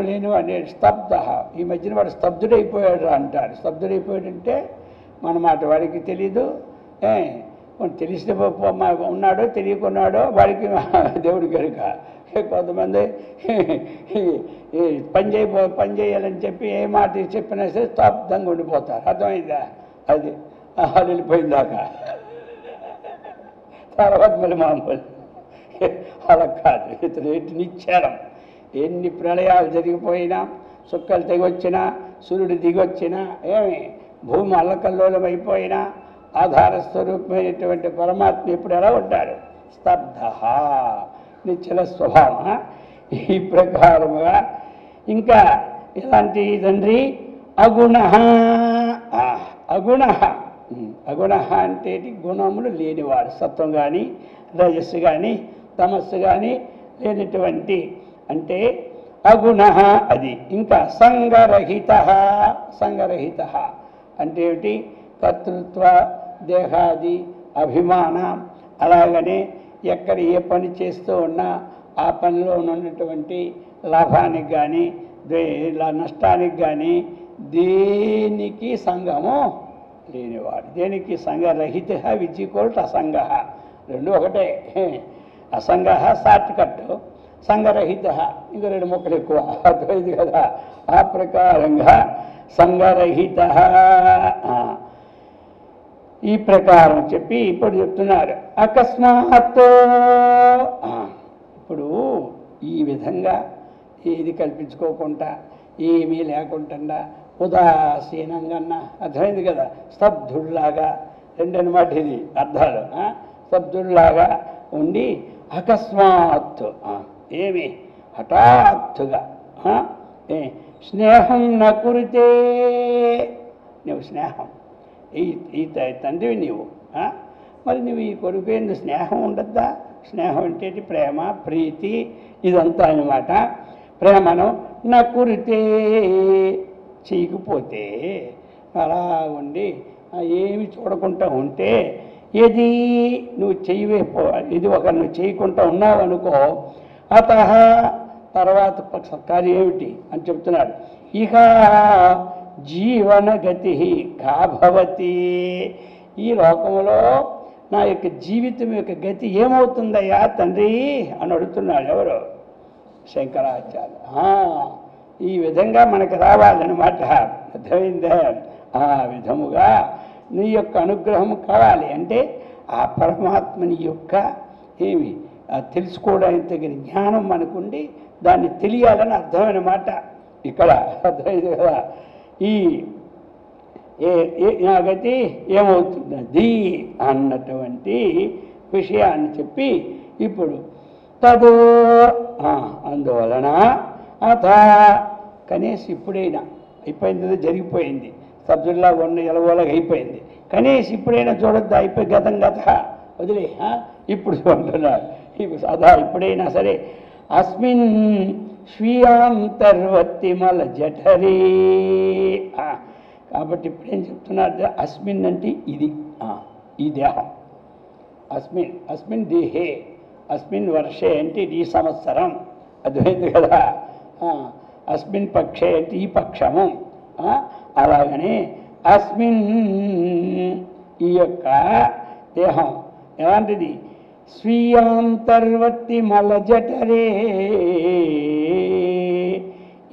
లేని వాడు స్తబ్ధ. ఈ మధ్యన వాడు స్తబ్దుడైపోయాడు అంటారు. స్తబ్దుడైపోయాడంటే మన మాట వాడికి తెలీదు. తెలిసిన ఉన్నాడో తెలియకున్నాడో వాడికి దేవుడి కనుక. కొంతమంది పని చేయాలని చెప్పి ఏ మాట చెప్పినా సరే స్తబ్దంగా ఉండిపోతారు. అర్థమైందా? అది వెళ్ళిపోయిందాకా తర్వాత మళ్ళీ మామూలు. అలా కాదు. ఇతను నిశ్చలం. ఎన్ని ప్రళయాలు జరిగిపోయినా, సుక్కలు తెగొచ్చినా, సూర్యుడు దిగొచ్చినా ఏమి భూమి అల్లకల్లోలం అయిపోయినా ఆధార స్వరూపమైనటువంటి పరమాత్మ ఇప్పుడు ఎలా ఉంటాడు? స్తబ్ధ, నిశ్చల స్వభావం. ఈ ప్రకారముగా ఇంకా ఇలాంటి తండ్రి అగుణ. అగుణ అగుణ అంటే గుణములు లేనివాడు, సత్వం కానీ రజస్సు కానీ తమస్సు కానీ లేనటువంటి అంటే అగుణ అది. ఇంకా సంగరహిత. సంగరహిత అంటే ఏమిటి? కర్తృత్వ దేహాది అభిమానం, అలాగనే ఎక్కడ ఏ పని చేస్తూ ఉన్నా ఆ పనిలో ఉన్నటువంటి లాభానికి కానీ నష్టానికి కానీ దేనికి సంగము లేనివాడు. దేనికి సంగరహిత విజ్జికోల్ట్ అసంగ, రెండు ఒకటే. అసంగ షార్ట్ కట్, సంగరహిత ఇంకా రెండు మొక్కలు ఎక్కువ, అర్థమైంది కదా. ఆ ప్రకారంగా సంగరహిత ఈ ప్రకారం చెప్పి ఇప్పుడు చెప్తున్నారు. అకస్మాత్ ఇప్పుడు ఈ విధంగా ఏది కల్పించుకోకుండా ఏమీ లేకుండా ఉదాసీనంగా, అర్థమైంది కదా. స్తబ్దుల్లాగా, రెండనమాట ఇది అర్థాలు. స్తబ్దుల్లాగా ఉండి అకస్మాత్ ఏమి హఠాత్తుగా స్నేహం నా కురితే, నువ్వు స్నేహం ఈ తండ్రివి నీవు, మరి నువ్వు ఈ కొడుకు ఎందు స్నేహం ఉండద్దా? స్నేహం అంటే ప్రేమ ప్రీతి ఇదంతా అన్నమాట. ప్రేమను నా కురితే చేయకపోతే అలా ఉండి ఏమి చూడకుండా ఉంటే, ఏది నువ్వు చెయ్యవేపో, ఇది ఒక నువ్వు చేయకుండా ఉన్నావు అనుకో, అత తర్వాత కార్యం ఏమిటి అని చెప్తున్నాడు. ఇక జీవనగతి కాభవతి, ఈ లోకంలో నా యొక్క జీవితం యొక్క గతి ఏమవుతుందయ్యా తండ్రి అని అడుగుతున్నాడు. ఎవరు? శంకరాచార్య. ఈ విధంగా మనకు రావాలన్నమాట, అర్థమైందే. ఆ విధముగా నీ యొక్క అనుగ్రహం కావాలి అంటే ఆ పరమాత్మని యొక్క ఏమి తెలుసుకోవడానికి తగిన జ్ఞానం మనకుండి దాన్ని తెలియాలని అర్థమైనమాట ఇక్కడ, అర్థమైంది కదా. ఈ నా గతి ఏమవుతున్నది అన్నటువంటి విషయాన్ని చెప్పి ఇప్పుడు తదో అందువలన అథ కనీసం ఇప్పుడైనా అయిపోయింది, జరిగిపోయింది, సబ్జుల్లా ఉన్న ఎలవోలాగా అయిపోయింది, కనీసం ఇప్పుడైనా చూడొద్దా? అయిపోయి గతం గత వదిలే, ఇప్పుడు అంటున్నాడు. అదా ఇప్పుడైనా సరే అస్మిన్ స్వీయాంతర్వర్తి మల జఠరీ. కాబట్టి ఇప్పుడేం చెప్తున్నారు? అస్మిన్ అంటే ఇది, ఈ దేహం. అస్మిన్ అస్మిన్ దేహే, అస్మిన్ వర్షే అంటే ఈ సంవత్సరం, అర్థమైంది కదా. అస్మిన్ పక్షే అంటే ఈ పక్షము. అలాగనే అస్మిన్ ఈ యొక్క దేహం ఎలాంటిది? స్వీయాంతర్వర్తి మల జఠరే.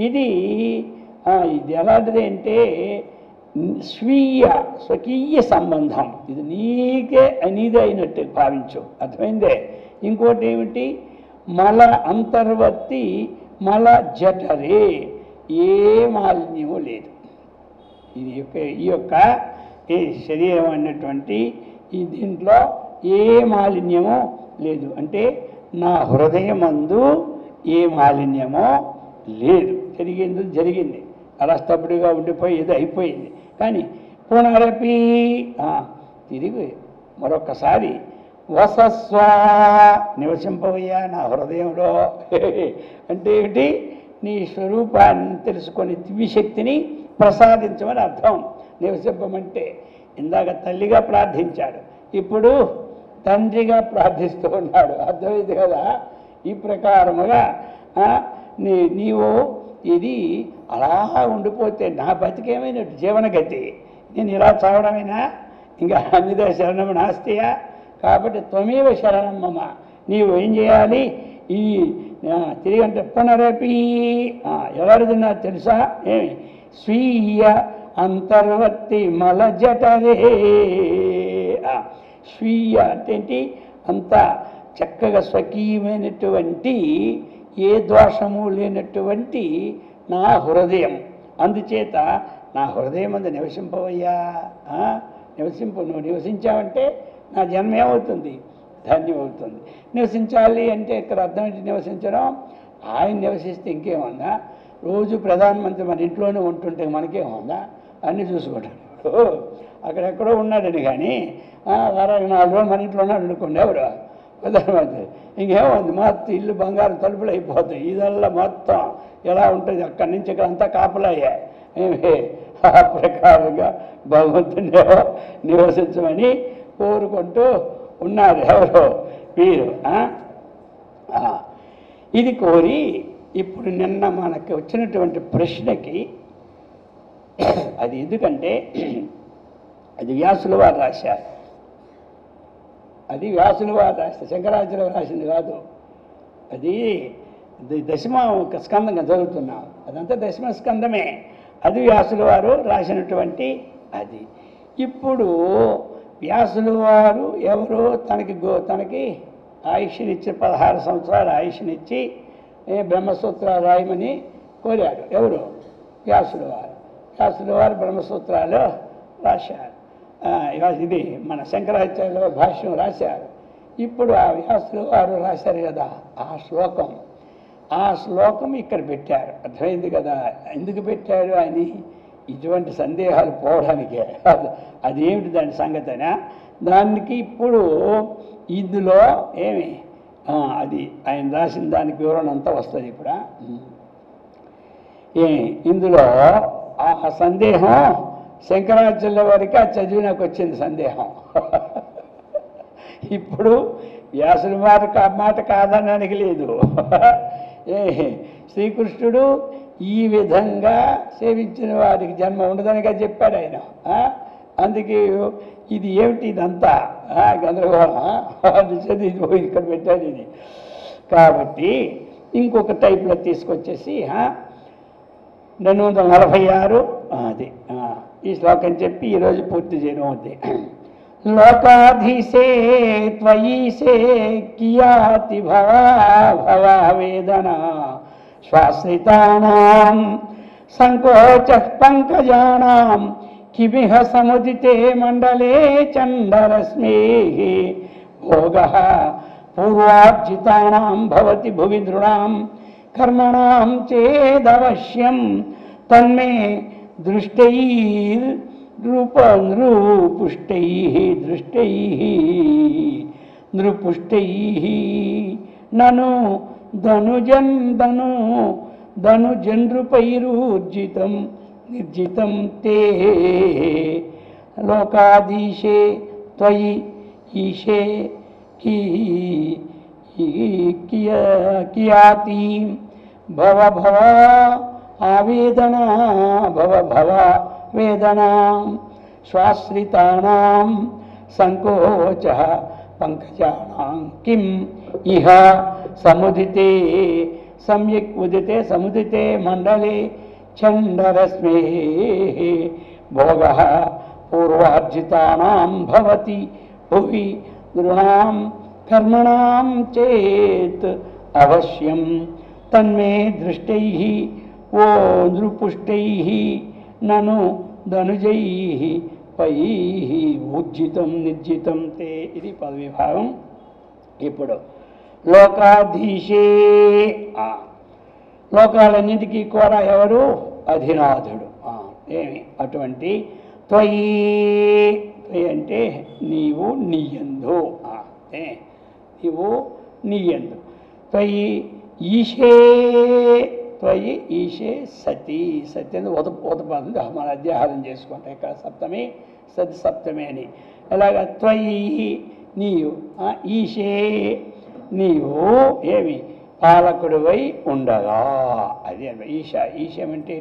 ఇది ఎలాంటిది అంటే స్వకీయ సంబంధం, ఇది నీకే నీదే అయినట్టు భావించు, అర్థమైందే. ఇంకోటి ఏమిటి? మల అంతర్వర్తి మల జఠరే, ఏ మాలిన్యము లేదు. ఈ యొక్క ఈ శరీరం అన్నటువంటి ఈ దీంట్లో ఏ మాలిన్యమో లేదు. అంటే నా హృదయమందు ఏ మాలిన్యమో లేదు. జరిగింది అలా స్తబ్దుగా ఉండిపోయి ఏదో అయిపోయింది. కానీ పునరపి తిరిగి మరొకసారి వసస్వ నివసింపవయ్యా నా హృదయంలో. అంటే ఏమిటి? నీ స్వరూపాన్ని తెలుసుకొని దివ్యశక్తిని ప్రసాదించమని అర్థం. నివసింపమంటే ఇందాక తల్లిగా ప్రార్థించాడు, ఇప్పుడు తండ్రిగా ప్రార్థిస్తూ ఉన్నాడు, అర్థమైంది కదా. ఈ ప్రకారముగా నీవు ఇది అలా ఉండిపోతే నా బతికేమైనా జీవనగతి, నేను ఇలా చావడమైనా ఇంకా అన్నిదా శరణం నాస్తియా. కాబట్టి త్వమేవ శరణం మమ. నీవు ఏం చేయాలి? ఈ తిరిగి అంటే పునరపి ఎవరిది నాకు తెలుసా? ఏమి? స్వీయ అంతర్వర్తి మల జఠరే. స్వీయ అంటే ఏంటి? అంత చక్కగా స్వకీయమైనటువంటి ఏ దోషము లేనటువంటి నా హృదయం అందుచేత నా హృదయం అందు నివసింపవయ్యా, నివసింపు. నువ్వు నివసించావంటే నా జన్మ ఏమవుతుంది? ధన్యం అవుతుంది. నివసించాలి అంటే ఇక్కడ అర్థం ఏంటి? నివసించడం, ఆయన నివసిస్తే ఇంకేముందా? రోజు ప్రధానమంత్రి మన ఇంట్లోనే ఉంటుంటే మనకేముందా? అన్నీ చూసుకోవడం. అక్కడెక్కడో ఉన్నాడని కానీ వారానికి 4 రోజులు మన ఇంట్లో ఉన్నాడు అనుకోండి, ఎవరు ప్రధానమంత్రి, ఇంకేముంది? మొత్తం ఇల్లు బంగారం తలుపులు అయిపోతాయి. ఇదల్లా మొత్తం ఎలా ఉంటుంది? అక్కడి నుంచి ఇక్కడ అంతా కాపలాయే. ఏమి ఆ ప్రకారంగా భగవంతుని నివసించమని కోరుకుంటూ ఉన్నారు ఎవరు? వీరు. ఇది కోరి ఇప్పుడు నిన్న మనకి వచ్చినటువంటి ప్రశ్నకి అది ఎందుకంటే అది వ్యాసుల వారు రాశారు. అది వ్యాసుల వారు రాశారు, శంకరాచార్య రాసింది కాదు. అది దశమ స్కందంగా చదువుతున్నాం, అదంతా దశమ స్కందమే. అది వ్యాసుల వారు రాసినటువంటి అది. ఇప్పుడు వ్యాసుల వారు ఎవరు? తనకి ఆయుష్నిచ్చి 16 సంవత్సరాల ఆయుష్నిచ్చి బ్రహ్మసూత్రాలు రాయమని కోరాడు. ఎవరు? వ్యాసుల వారు. వ్యాసుల వారు బ్రహ్మసూత్రాలు రాశారు. ఇది మన శంకరాచార్యుల భాష్యం రాశారు. ఇప్పుడు ఆ వ్యాసుల వారు రాశారు కదా ఆ శ్లోకం ఇక్కడ పెట్టారు. అర్థమైంది కదా ఎందుకు పెట్టాడు అని? ఇటువంటి సందేహాలు పోవడానికే. అదేమిటి దాని సంగతనా? దానికి ఇప్పుడు ఇందులో ఏమి అది ఆయన రాసిన దానికి వివరణ అంతా వస్తుంది. ఇప్పుడు ఇందులో ఆ సందేహం శంకరాచార్యుల వారికి ఆ చదివినాకు వచ్చింది సందేహం. ఇప్పుడు వ్యాసుల వారి మాట కాదనడానికి లేదు. శ్రీకృష్ణుడు ఈ విధంగా సేవించిన వారికి జన్మ ఉండదనిగా చెప్పాడు ఆయన. అందుకే ఇది ఏమిటి ఇదంతా గందరగోళం చదివి ఇక్కడ పెట్టాడు ఇది. కాబట్టి ఇంకొక టైప్లో తీసుకొచ్చేసి 246 అది ఈ శ్లోకం చెప్పి ఈరోజు పూర్తి చేయడం అవుతుంది. లోకాధీశే త్వయీశే కియాతి భవావేదన శ్వాశ్రితానాం సంకోచ పంకజానాం కిమిహ సముదితే మండలే చండరశ్మి భోగః పూర్వార్జితానాం భవతి భువి నృణాం కర్మణాం చేదవశ్యం తన్మే దృష్టైర్ నృపుష్టైః నను ధనుజనృపైరూర్జితం నిర్జితం తే లోకాధీశే త్వయి ఈశే కియాతి భవ ఆవేదన భవ వేదనా శ్వాశ్రితానాం సంకోచ పంకజానాం కిం ఇహ సముదితే సమ్యక్ ఉదితే సముదితే మండలే చండరశ్మే భోగః పూర్వార్జితానాం భవతి భువి నృణాం కర్మణాం చేత్ అవశ్యం తన్మే దృష్టైః ఓ నృపుష్టైః నను ధనుజైః పైః ఊర్జితం నిర్జితం తే. ఇది పదవిభాగం. ఇప్పుడు లోకాధీశే లోకాలన్నింటికీ కూడా ఎవరు? అధినాథుడు. ఏమి అటువంటి త్వయి అంటే నీవు నీయందు, నీవు నీయందు. త్వయి ఈశే త్వయి ఈశే సతి. సతి అని ఉతపాదం మన అధ్యాహారం చేసుకుంటాం. ఇక్కడ సప్తమి సతి సప్తమి అని. అలాగా త్వయి నీవు, ఈశే నీవు ఏమి పాలకుడివై ఉండగా. అది ఈశ. ఈశం అంటే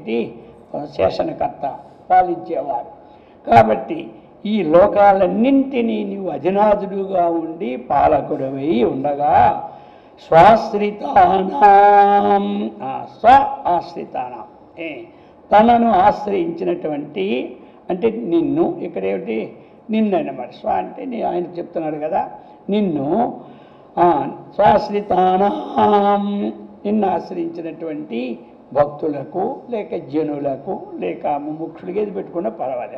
శాసనకర్త, పాలించేవారు. కాబట్టి ఈ లోకాలన్నింటినీ నీవు అధినాథుడుగా ఉండి పాలకుడివై ఉండగా స్వాశ్రితానాం స్వ ఆశ్రితానాం తనను ఆశ్రయించినటువంటి అంటే నిన్ను. ఇక్కడ ఏమిటి? నిన్ను అన్నమాట. స్వ అంటే ఆయన చెప్తున్నాడు కదా నిన్ను. స్వాశ్రితానాం నిన్ను ఆశ్రయించినటువంటి భక్తులకు లేక జనులకు లేక ముముక్షులకి ఏది పెట్టుకున్నా పర్వాలే.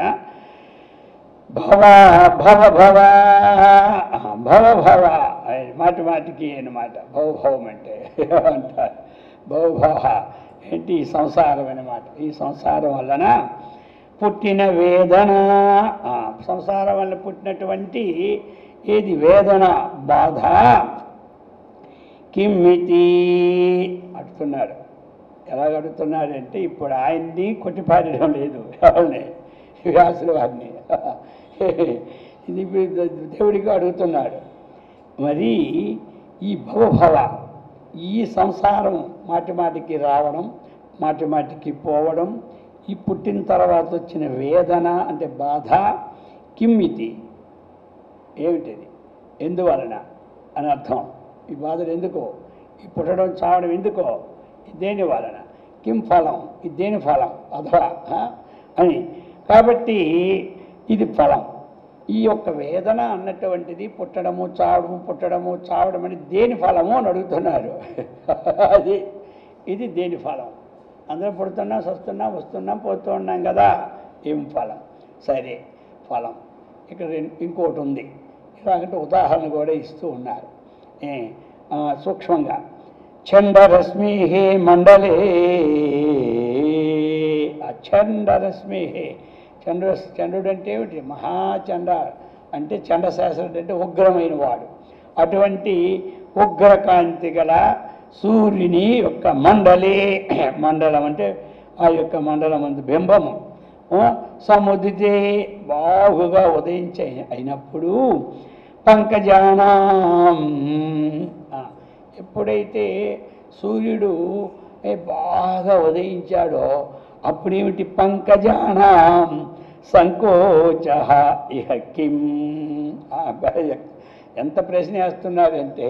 భవ భవ భవ భవ భవ మాటి మాటికి అన్నమాట. భవభవం అంటే అంటారు. భవభవ ఏంటి? సంసారం అన్నమాట. ఈ సంసారం వలన పుట్టిన వేదన, సంసారం వల్ల పుట్టినటువంటి ఏది వేదన, బాధ. కిమ్మితి అడుగుతున్నాడు. ఎలాగ అడుగుతున్నాడంటే ఇప్పుడు ఆయన్ని కొట్టిపారడం లేదు, ఎవరిని? వ్యాసుల వారిని. ఇది దేవుడిగా అడుగుతున్నాడు. మరి ఈ భవభవ, ఈ సంసారం మాటి మాటికి రావడం, మాటి మాటికి పోవడం, ఈ పుట్టిన తర్వాత వచ్చిన వేదన అంటే బాధ. కిమ్మితి ఏమిటిది? ఎందువలన అని అర్థం. ఈ బాధలు ఎందుకో? ఈ పుట్టడం చావడం ఎందుకో? దేని వలన? కిం ఫలం, ఇది దేని ఫలం? అధవా అని. కాబట్టి ఇది ఫలం. ఈ యొక్క వేదన అన్నటువంటిది పుట్టడము చావడము, పుట్టడము చావడం అని దేని ఫలము అని అడుగుతున్నారు. ఇది దేని ఫలం? అందరం పుడుతున్నాం, వస్తున్నాం, వస్తున్నాం, పోతూ ఉన్నాం కదా. ఏం ఫలం? సరే, ఫలం. ఇక్కడ ఇంకోటి ఉంది. ఇలాగంటే ఉదాహరణ కూడా ఇస్తూ ఉన్నారు సూక్ష్మంగా. చండరశ్మి మండలే, అచండరశ్మి. చంద్రుడు అంటే ఏమిటి? మహాచండ అంటే చండశాస్త్రుడు అంటే ఉగ్రమైన వాడు. అటువంటి ఉగ్రకాంతి గల సూర్యుని యొక్క మండలే, మండలం అంటే ఆ యొక్క మండలం అందు బింబము సముదితే బాగుగా ఉదయించే అయినప్పుడు పంకజానం, ఎప్పుడైతే సూర్యుడు బాగా ఉదయించాడో అప్పుడేమిటి? పంకజానం సంకోచ ఇహ కిం. ఎంత ప్రశ్న వేస్తున్నాడంటే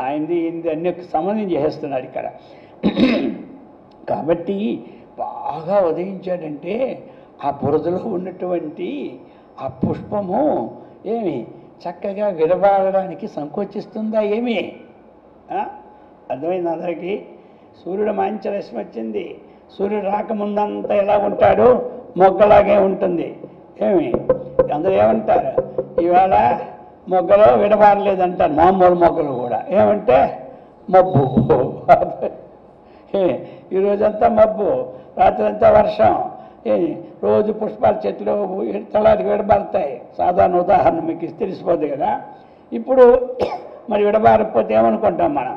ఆయనది ఇంది అన్ని సంబంధం చేస్తున్నాడు ఇక్కడ. కాబట్టి బాగా ఉదయించాడంటే ఆ బురదలో ఉన్నటువంటి ఆ పుష్పము ఏమి చక్కగా విడబాడడానికి సంకోచిస్తుందా ఏమి? అర్థమైంది అందరికీ? సూర్యుడు మంచి రశ్మి వచ్చింది. సూర్యుడు రాకముందంతా ఎలా ఉంటాడు? మొగ్గలాగే ఉంటుంది. ఏమి అందరూ ఏమంటారు? ఈవేళ మొగ్గలో విడబారలేదంటారు. మామూలు మొగ్గలు కూడా ఏమంటే మబ్బు. ఈరోజంతా మబ్బు, రాత్రి అంతా వర్షం. రోజు పుష్పాల చెట్లు తలానికి విడబారుతాయి. సాధారణ ఉదాహరణ మీకు తెలిసిపోద్ది కదా. ఇప్పుడు మరి విడబారకపోతే ఏమనుకుంటాం మనం?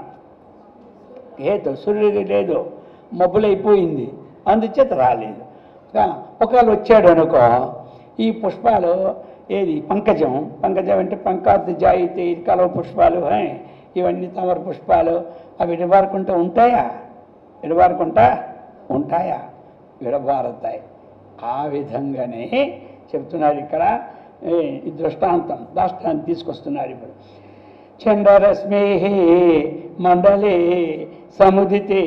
ఏదో సూర్యుడికి లేదు, మబ్బులైపోయింది, అందుచేత రాలేదు. ఒకవేళ వచ్చాడు అనుకో, ఈ పుష్పాలు ఏది? పంకజం. పంకజం అంటే పంకార్థ జాయితే, ఇది కలవ పుష్పాలు, ఇవన్నీ తమర పుష్పాలు. అవి విడబారుకుంటూ ఉంటాయా? విడబారుకుంటా ఉంటాయా? విడబారుతాయి. ఆ విధంగానే చెప్తున్నాడు ఇక్కడ. ఈ దృష్టాంతం తీసుకొస్తున్నారు ఇప్పుడు. చండరశ్మి మండలే సముదితే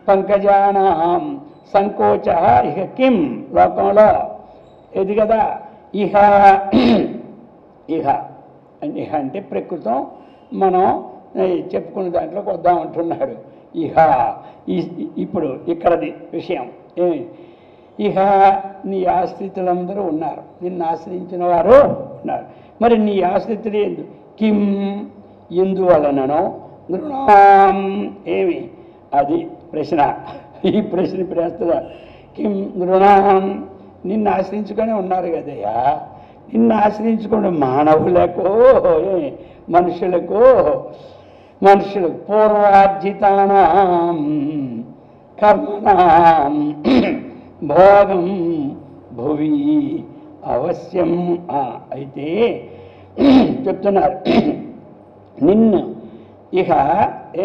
పంకజానాం సంకోచ ఇహ కిం. లోకంలో ఇది కదా ఇహ. ఇహ ఇహ అంటే ప్రకృతం. మనం చెప్పుకున్న దాంట్లోకి వద్దామంటున్నాడు. ఇహ ఇప్పుడు ఇక్కడది విషయం. ఇహ నీ ఆశ్రితులందరూ ఉన్నారు, నిన్ను ఆశ్రయించిన వారు ఉన్నారు. మరి నీ ఆశ్రితులు కిం ఎందువలననో నృణాం ఏమి? అది ప్రశ్న. ఈ ప్రశ్న ప్రస్తుతం కిం నృణాం, నిన్ను ఆశ్రయించుకొని ఉన్నారు కదయ్యా. నిన్ను ఆశ్రయించుకుని మానవులకు, మనుషులకు పూర్వార్జితానాం కర్మణాం భోగం భువి అవశ్యం. అయితే చెప్తున్నారు నిన్ను ఇక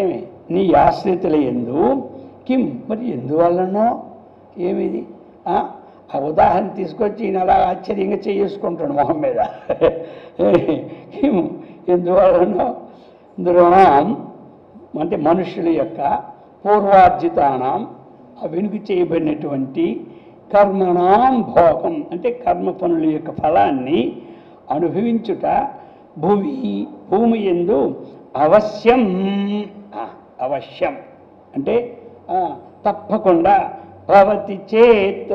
ఏమి నీ ఆశ్రితుల యందు కిం, మరి ఎందువల్లనో ఏమిది? ఆ ఉదాహరణ తీసుకొచ్చి ఈయన అలా ఆశ్చర్యంగా చేసుకుంటాడు మొహం మీద. కిం ఎందువల్లనో నృణాం అంటే మనుషుల యొక్క పూర్వార్జితానం వెనుక చేయబడినటువంటి కర్మణాం భోగం అంటే కర్మ పనుల యొక్క ఫలాన్ని అనుభవించుట భూమి యందు అవశ్యం. అవశ్యం అంటే తప్పకుండా భవతి చేత్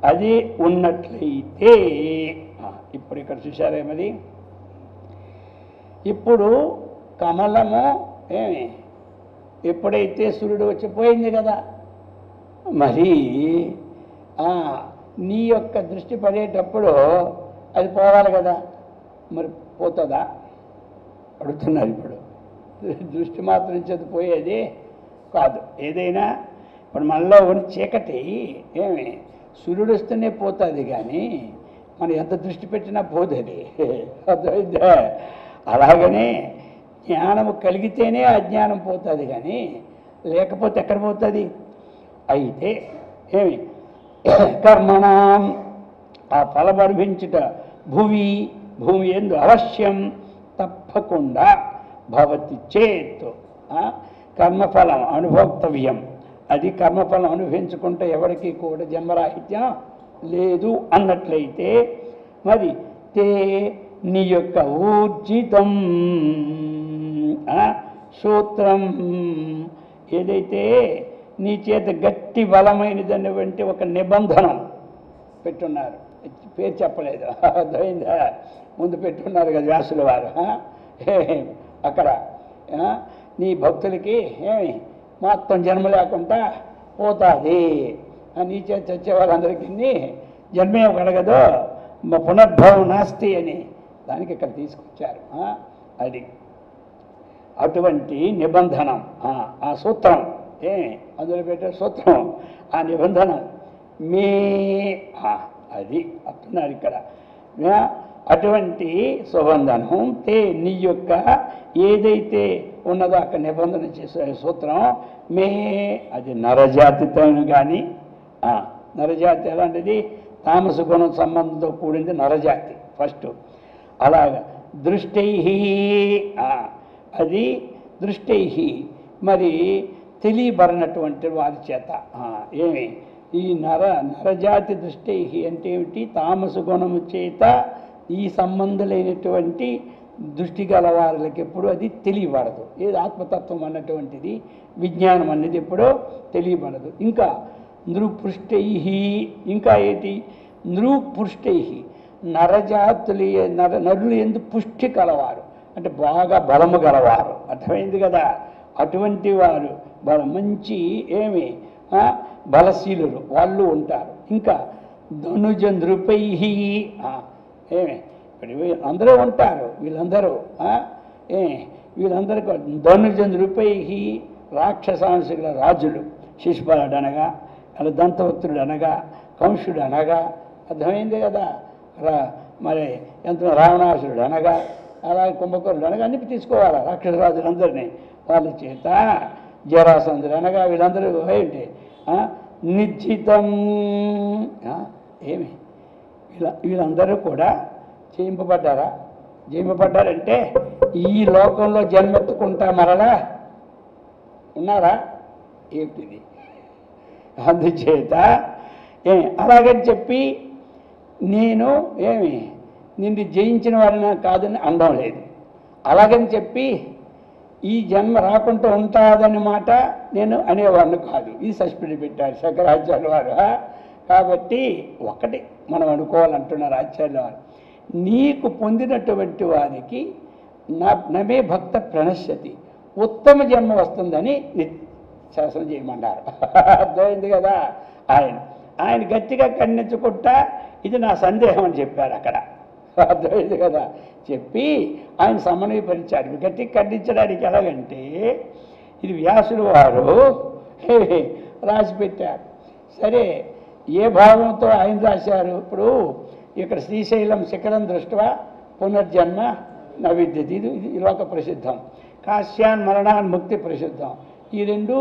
అది ఉన్నట్లయితే ఇప్పుడు ఇక్కడ చూశారేమది ఇప్పుడు కమలము ఏమి ఎప్పుడైతే సూర్యుడు వచ్చిపోయింది కదా మరి నీ యొక్క దృష్టి పడేటప్పుడు అది పోవాలి కదా మరి పోతుందా అడుగుతున్నారు ఇప్పుడు దృష్టి మాత్రం చదిపోయేది కాదు ఏదైనా ఇప్పుడు మనలో ఉన్న చీకటి ఏమి సూర్యుడు వస్తేనే పోతుంది కానీ మనం ఎంత దృష్టి పెట్టినా పోతుంది అర్థమైందా అలాగనే జ్ఞానము కలిగితేనే అజ్ఞానం పోతుంది కానీ లేకపోతే ఎక్కడ పోతుంది అయితే ఏమి కర్మణం ఆ ఫలమనుభవించుట భూమి ఎందు అవశ్యం తప్పకుండా భవతి చేత్ కర్మఫలం అనుభోక్తవ్యం అది కర్మఫలం అనుభవించుకుంటే ఎవరికి కూడా జన్మరాహిత్యం లేదు అన్నట్లయితే మరి తే నీ యొక్క ఊర్జితం సూత్రం ఏదైతే నీ చేత గట్టి బలమైనదన్నటువంటి ఒక నిబంధనం పెట్టున్నారు పేరు చెప్పలేదు అర్థమైందా ముందు పెట్టున్నారు కదా వ్యాసుల వారు అక్కడ నీ భక్తులకి ఏమి మొత్తం జన్మ లేకుండా పోతుంది నీ చేతి వచ్చే వాళ్ళందరికీ జన్మే కలగదు పునర్భవం నాస్తి అని దానికి ఇక్కడ తీసుకొచ్చారు అది అటువంటి నిబంధనం ఆ సూత్రం అందులో పెట్టే సూత్రం ఆ నిబంధనం మే అది అంటున్నారు ఇక్కడ అటువంటి సుబంధనం తే నీ యొక్క ఏదైతే ఉన్నదో అక్కడ నిబంధన చేసే సూత్రం మే అది నరజాతితో కానీ నరజాతి ఎలాంటిది తామస గుణం సంబంధంతో కూడింది నరజాతి ఫస్ట్ అలాగా దృష్టై అది దృష్టై మరి తెలియబడినటువంటి వారి చేత ఏమి ఈ నరజాతి దృష్టై అంటే ఏమిటి తామస గుణము చేత ఈ సంబంధులైనటువంటి దృష్టి గల వారికి ఎప్పుడు అది తెలియబడదు ఏది ఆత్మతత్వం అన్నటువంటిది విజ్ఞానం అనేది ఎప్పుడో తెలియబడదు ఇంకా నృపృష్టై ఇంకా ఏంటి నృపృష్టై నరజాతులు నరులు ఎందు పుష్టి కలవారు అంటే బాగా బలము గలవారు అర్థమైంది కదా అటువంటి వారు మంచి ఏమి బలశీలులు వాళ్ళు ఉంటారు ఇంకా ధనుజ నృపై ఏమి అందరూ ఉంటారు వీళ్ళందరూ వీళ్ళందరూ ధనుజ నృపై రాక్షసాంశుల రాజులు శిశుపాలుడు అనగా అలా దంతవక్తుడు అనగా కంసుడు అనగా అర్థమైంది కదా మరి ఎంత రావణాసురుడు అనగా అలాగే కుంభకర్ణుడు అనగా అన్ని తీసుకోవాలి రాక్షసరాజులందరినీ వాళ్ళ చేత జరాసంధుడు అనగా వీళ్ళందరూ ఏంటి నిర్జితం ఏమి వీళ్ళందరూ కూడా జయింపబడ్డారా జయింపబడ్డారంటే ఈ లోకంలో జన్మెత్తుకుంటా మరలా ఉన్నారా ఏమిటిది అందుచేత అలాగని చెప్పి నేను నిన్ను జయించిన వాడిని కాదని అనడం లేదు అలాగని చెప్పి ఈ జన్మ రాకుండా ఉంటుందని మాట నేను అనేవాడిని కాదు ఇది సస్పెండ్ పెట్టారు శంకరాచార్యుల వారు కాబట్టి ఒకటి మనం అనుకోవాలంటున్నారు ఆచార్యుల వారు నీకు పొందినటువంటి వారికి నమే భక్త ప్రణశ్యతి ఉత్తమ జన్మ వస్తుందని శాసనం చేయమన్నారు అర్థమైంది కదా ఆయన గట్టిగా ఖండించుకుంటా ఇది నా సందేహం అని చెప్పారు అక్కడ అర్థమైంది కదా చెప్పి ఆయన సమన్వయపరిచారు గట్టిగా ఖండించడానికి ఎలాగంటే ఇది వ్యాసుడు వారు రాసి పెట్టారు సరే ఏ భావంతో ఆయన రాశారు ఇప్పుడు ఇక్కడ శ్రీశైలం శిఖరం దృష్ట్యా పునర్జన్మ నవిద్యతి ఇది లోక ప్రసిద్ధం కాశ్యాన్ మరణాన్ ముక్తి ప్రసిద్ధం ఈ రెండు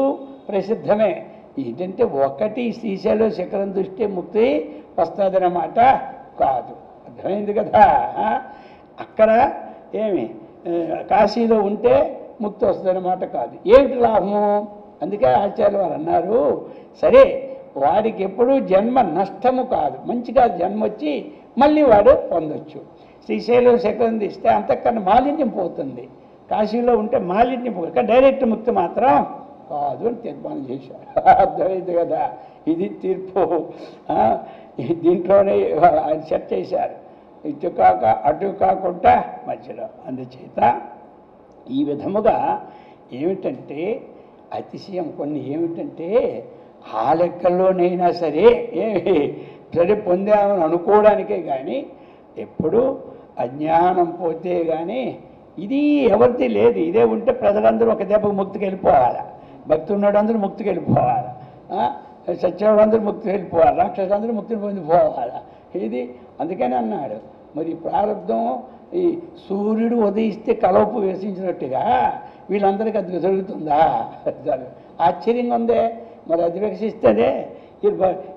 ప్రసిద్ధమే ఏంటంటే ఒకటి శ్రీశైలం శిఖరం దృష్టి ముక్తి వస్తుందన్నమాట కాదు అర్థమైంది కదా అక్కడ ఏమి కాశీలో ఉంటే ముక్తి వస్తుందన్నమాట కాదు ఏమిటి లాభము అందుకే ఆచార్యులు వారు అన్నారు సరే వాడికి ఎప్పుడూ జన్మ నష్టము కాదు మంచిగా జన్మ వచ్చి మళ్ళీ వాడు పొందొచ్చు శ్రీశైలం శిఖరం తీస్తే అంతకన్నా మాలిన్యం పోతుంది కాశీలో ఉంటే మాలిన్యం పోతుంది డైరెక్ట్ ముక్తి మాత్రం కాదు అని తీర్మానం చేశారు. అర్థమైంది కదా, ఇది తీర్పు. దీంట్లోనే ఆయన సెట్ చేశారు, ఇటు కాక అటు కాకుండా మధ్యలో. అందుచేత ఈ విధముగా ఏమిటంటే అతిశయం కొన్ని ఏమిటంటే ఆ లెక్కల్లోనైనా సరే సరే పొందామని అనుకోవడానికే కానీ ఎప్పుడు అజ్ఞానం పోతే కానీ ఇది ఎవరిది లేదు. ఇదే ఉంటే ప్రజలందరూ ఒక దెబ్బకు ముక్తికి వెళ్ళిపోవాలి, భక్తి ఉన్నాడు అందరూ ముక్తికి వెళ్ళిపోవాలి, సత్యవాళ్ళందరూ ముక్తికి వెళ్ళిపోవాలి, రాక్షసులందరూ ముక్తిని పొందిపోవాలి. ఇది అందుకని అన్నాడు మరి ప్రారంభం ఈ సూర్యుడు ఉదయిస్తే కలవపు వికసించినట్టుగా వీళ్ళందరికీ అది జరుగుతుందా? ఆశ్చర్యంగా ఉందే. మరి అది వికసిస్తేనే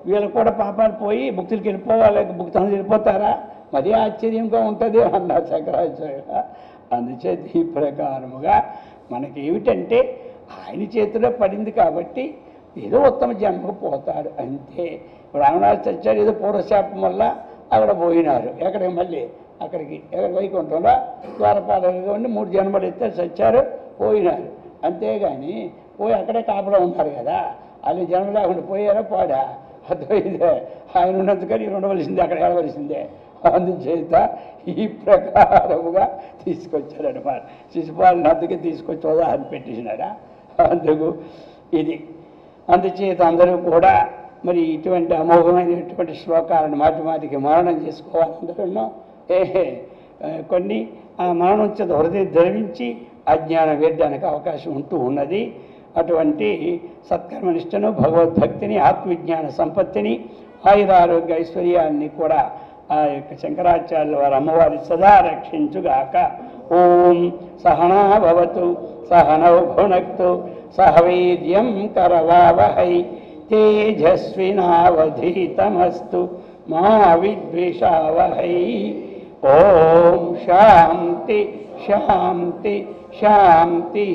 వీళ్ళు కూడా పాపాలు పోయి ముక్తులకి వెళ్ళిపోవాలి, ముక్తి అందరూ వెళ్ళిపోతారా? మరీ ఆశ్చర్యంగా ఉంటుంది అన్నారు శంకరాచార్య. అందుచేత ఈ ప్రకారముగా మనకి ఏమిటంటే ఆయన చేతిలో పడింది కాబట్టి ఏదో ఉత్తమ జన్మకు పోతాడు అంతే. రామనాథ చచ్చాడు, ఏదో పూర్వశాపం వల్ల అక్కడ పోయినారు. ఎక్కడికి మళ్ళీ అక్కడికి వైకుంఠంలో ద్వారపాలకులుగా ఉండి 3 జన్మలు ఎత్తే చచ్చారు, పోయినారు. అంతేగాని పోయి అక్కడే కాపులో ఉన్నారు కదా, వాళ్ళు జన్మ లేకుండా పోయారా పాడా? అర్థమైందే. ఆయన ఉన్నందుకని ఉండవలసిందే, అక్కడ వెళ్ళవలసిందే. అందుచేత ఈ ప్రకారముగా తీసుకొచ్చారనమాట. శిశుపాలను అందుకే తీసుకొచ్చి ఉదాహరణ పెట్టేసినాడా అందుకు ఇది. అందుచేత అందరూ కూడా మరి ఇటువంటి అమోఘమైనటువంటి శ్లోకాలను మాటి మాటికి మరణం చేసుకోవాలి. అందరూ కొన్ని ఆ మరణం చేత హృదయం ధరించి అజ్ఞానం వేయడానికి అవకాశం ఉంటూ ఉన్నది. అటువంటి సత్కర్మనిష్టను, భగవద్భక్తిని, ఆత్మవిజ్ఞాన సంపత్తిని, ఆయురారోగ్య ఐశ్వర్యాన్ని కూడా ఆ యొక్క శంకరాచార్యుల వారు అమ్మవారి సదా రక్షించుగాక. ఓం సహనా భవతు సహనౌ భునక్తు సహ వీర్యం కరవావహై తేజస్వినావధీతమస్తు మా విద్విషావహై. ఓం శాంతి శాంతి శాంతి.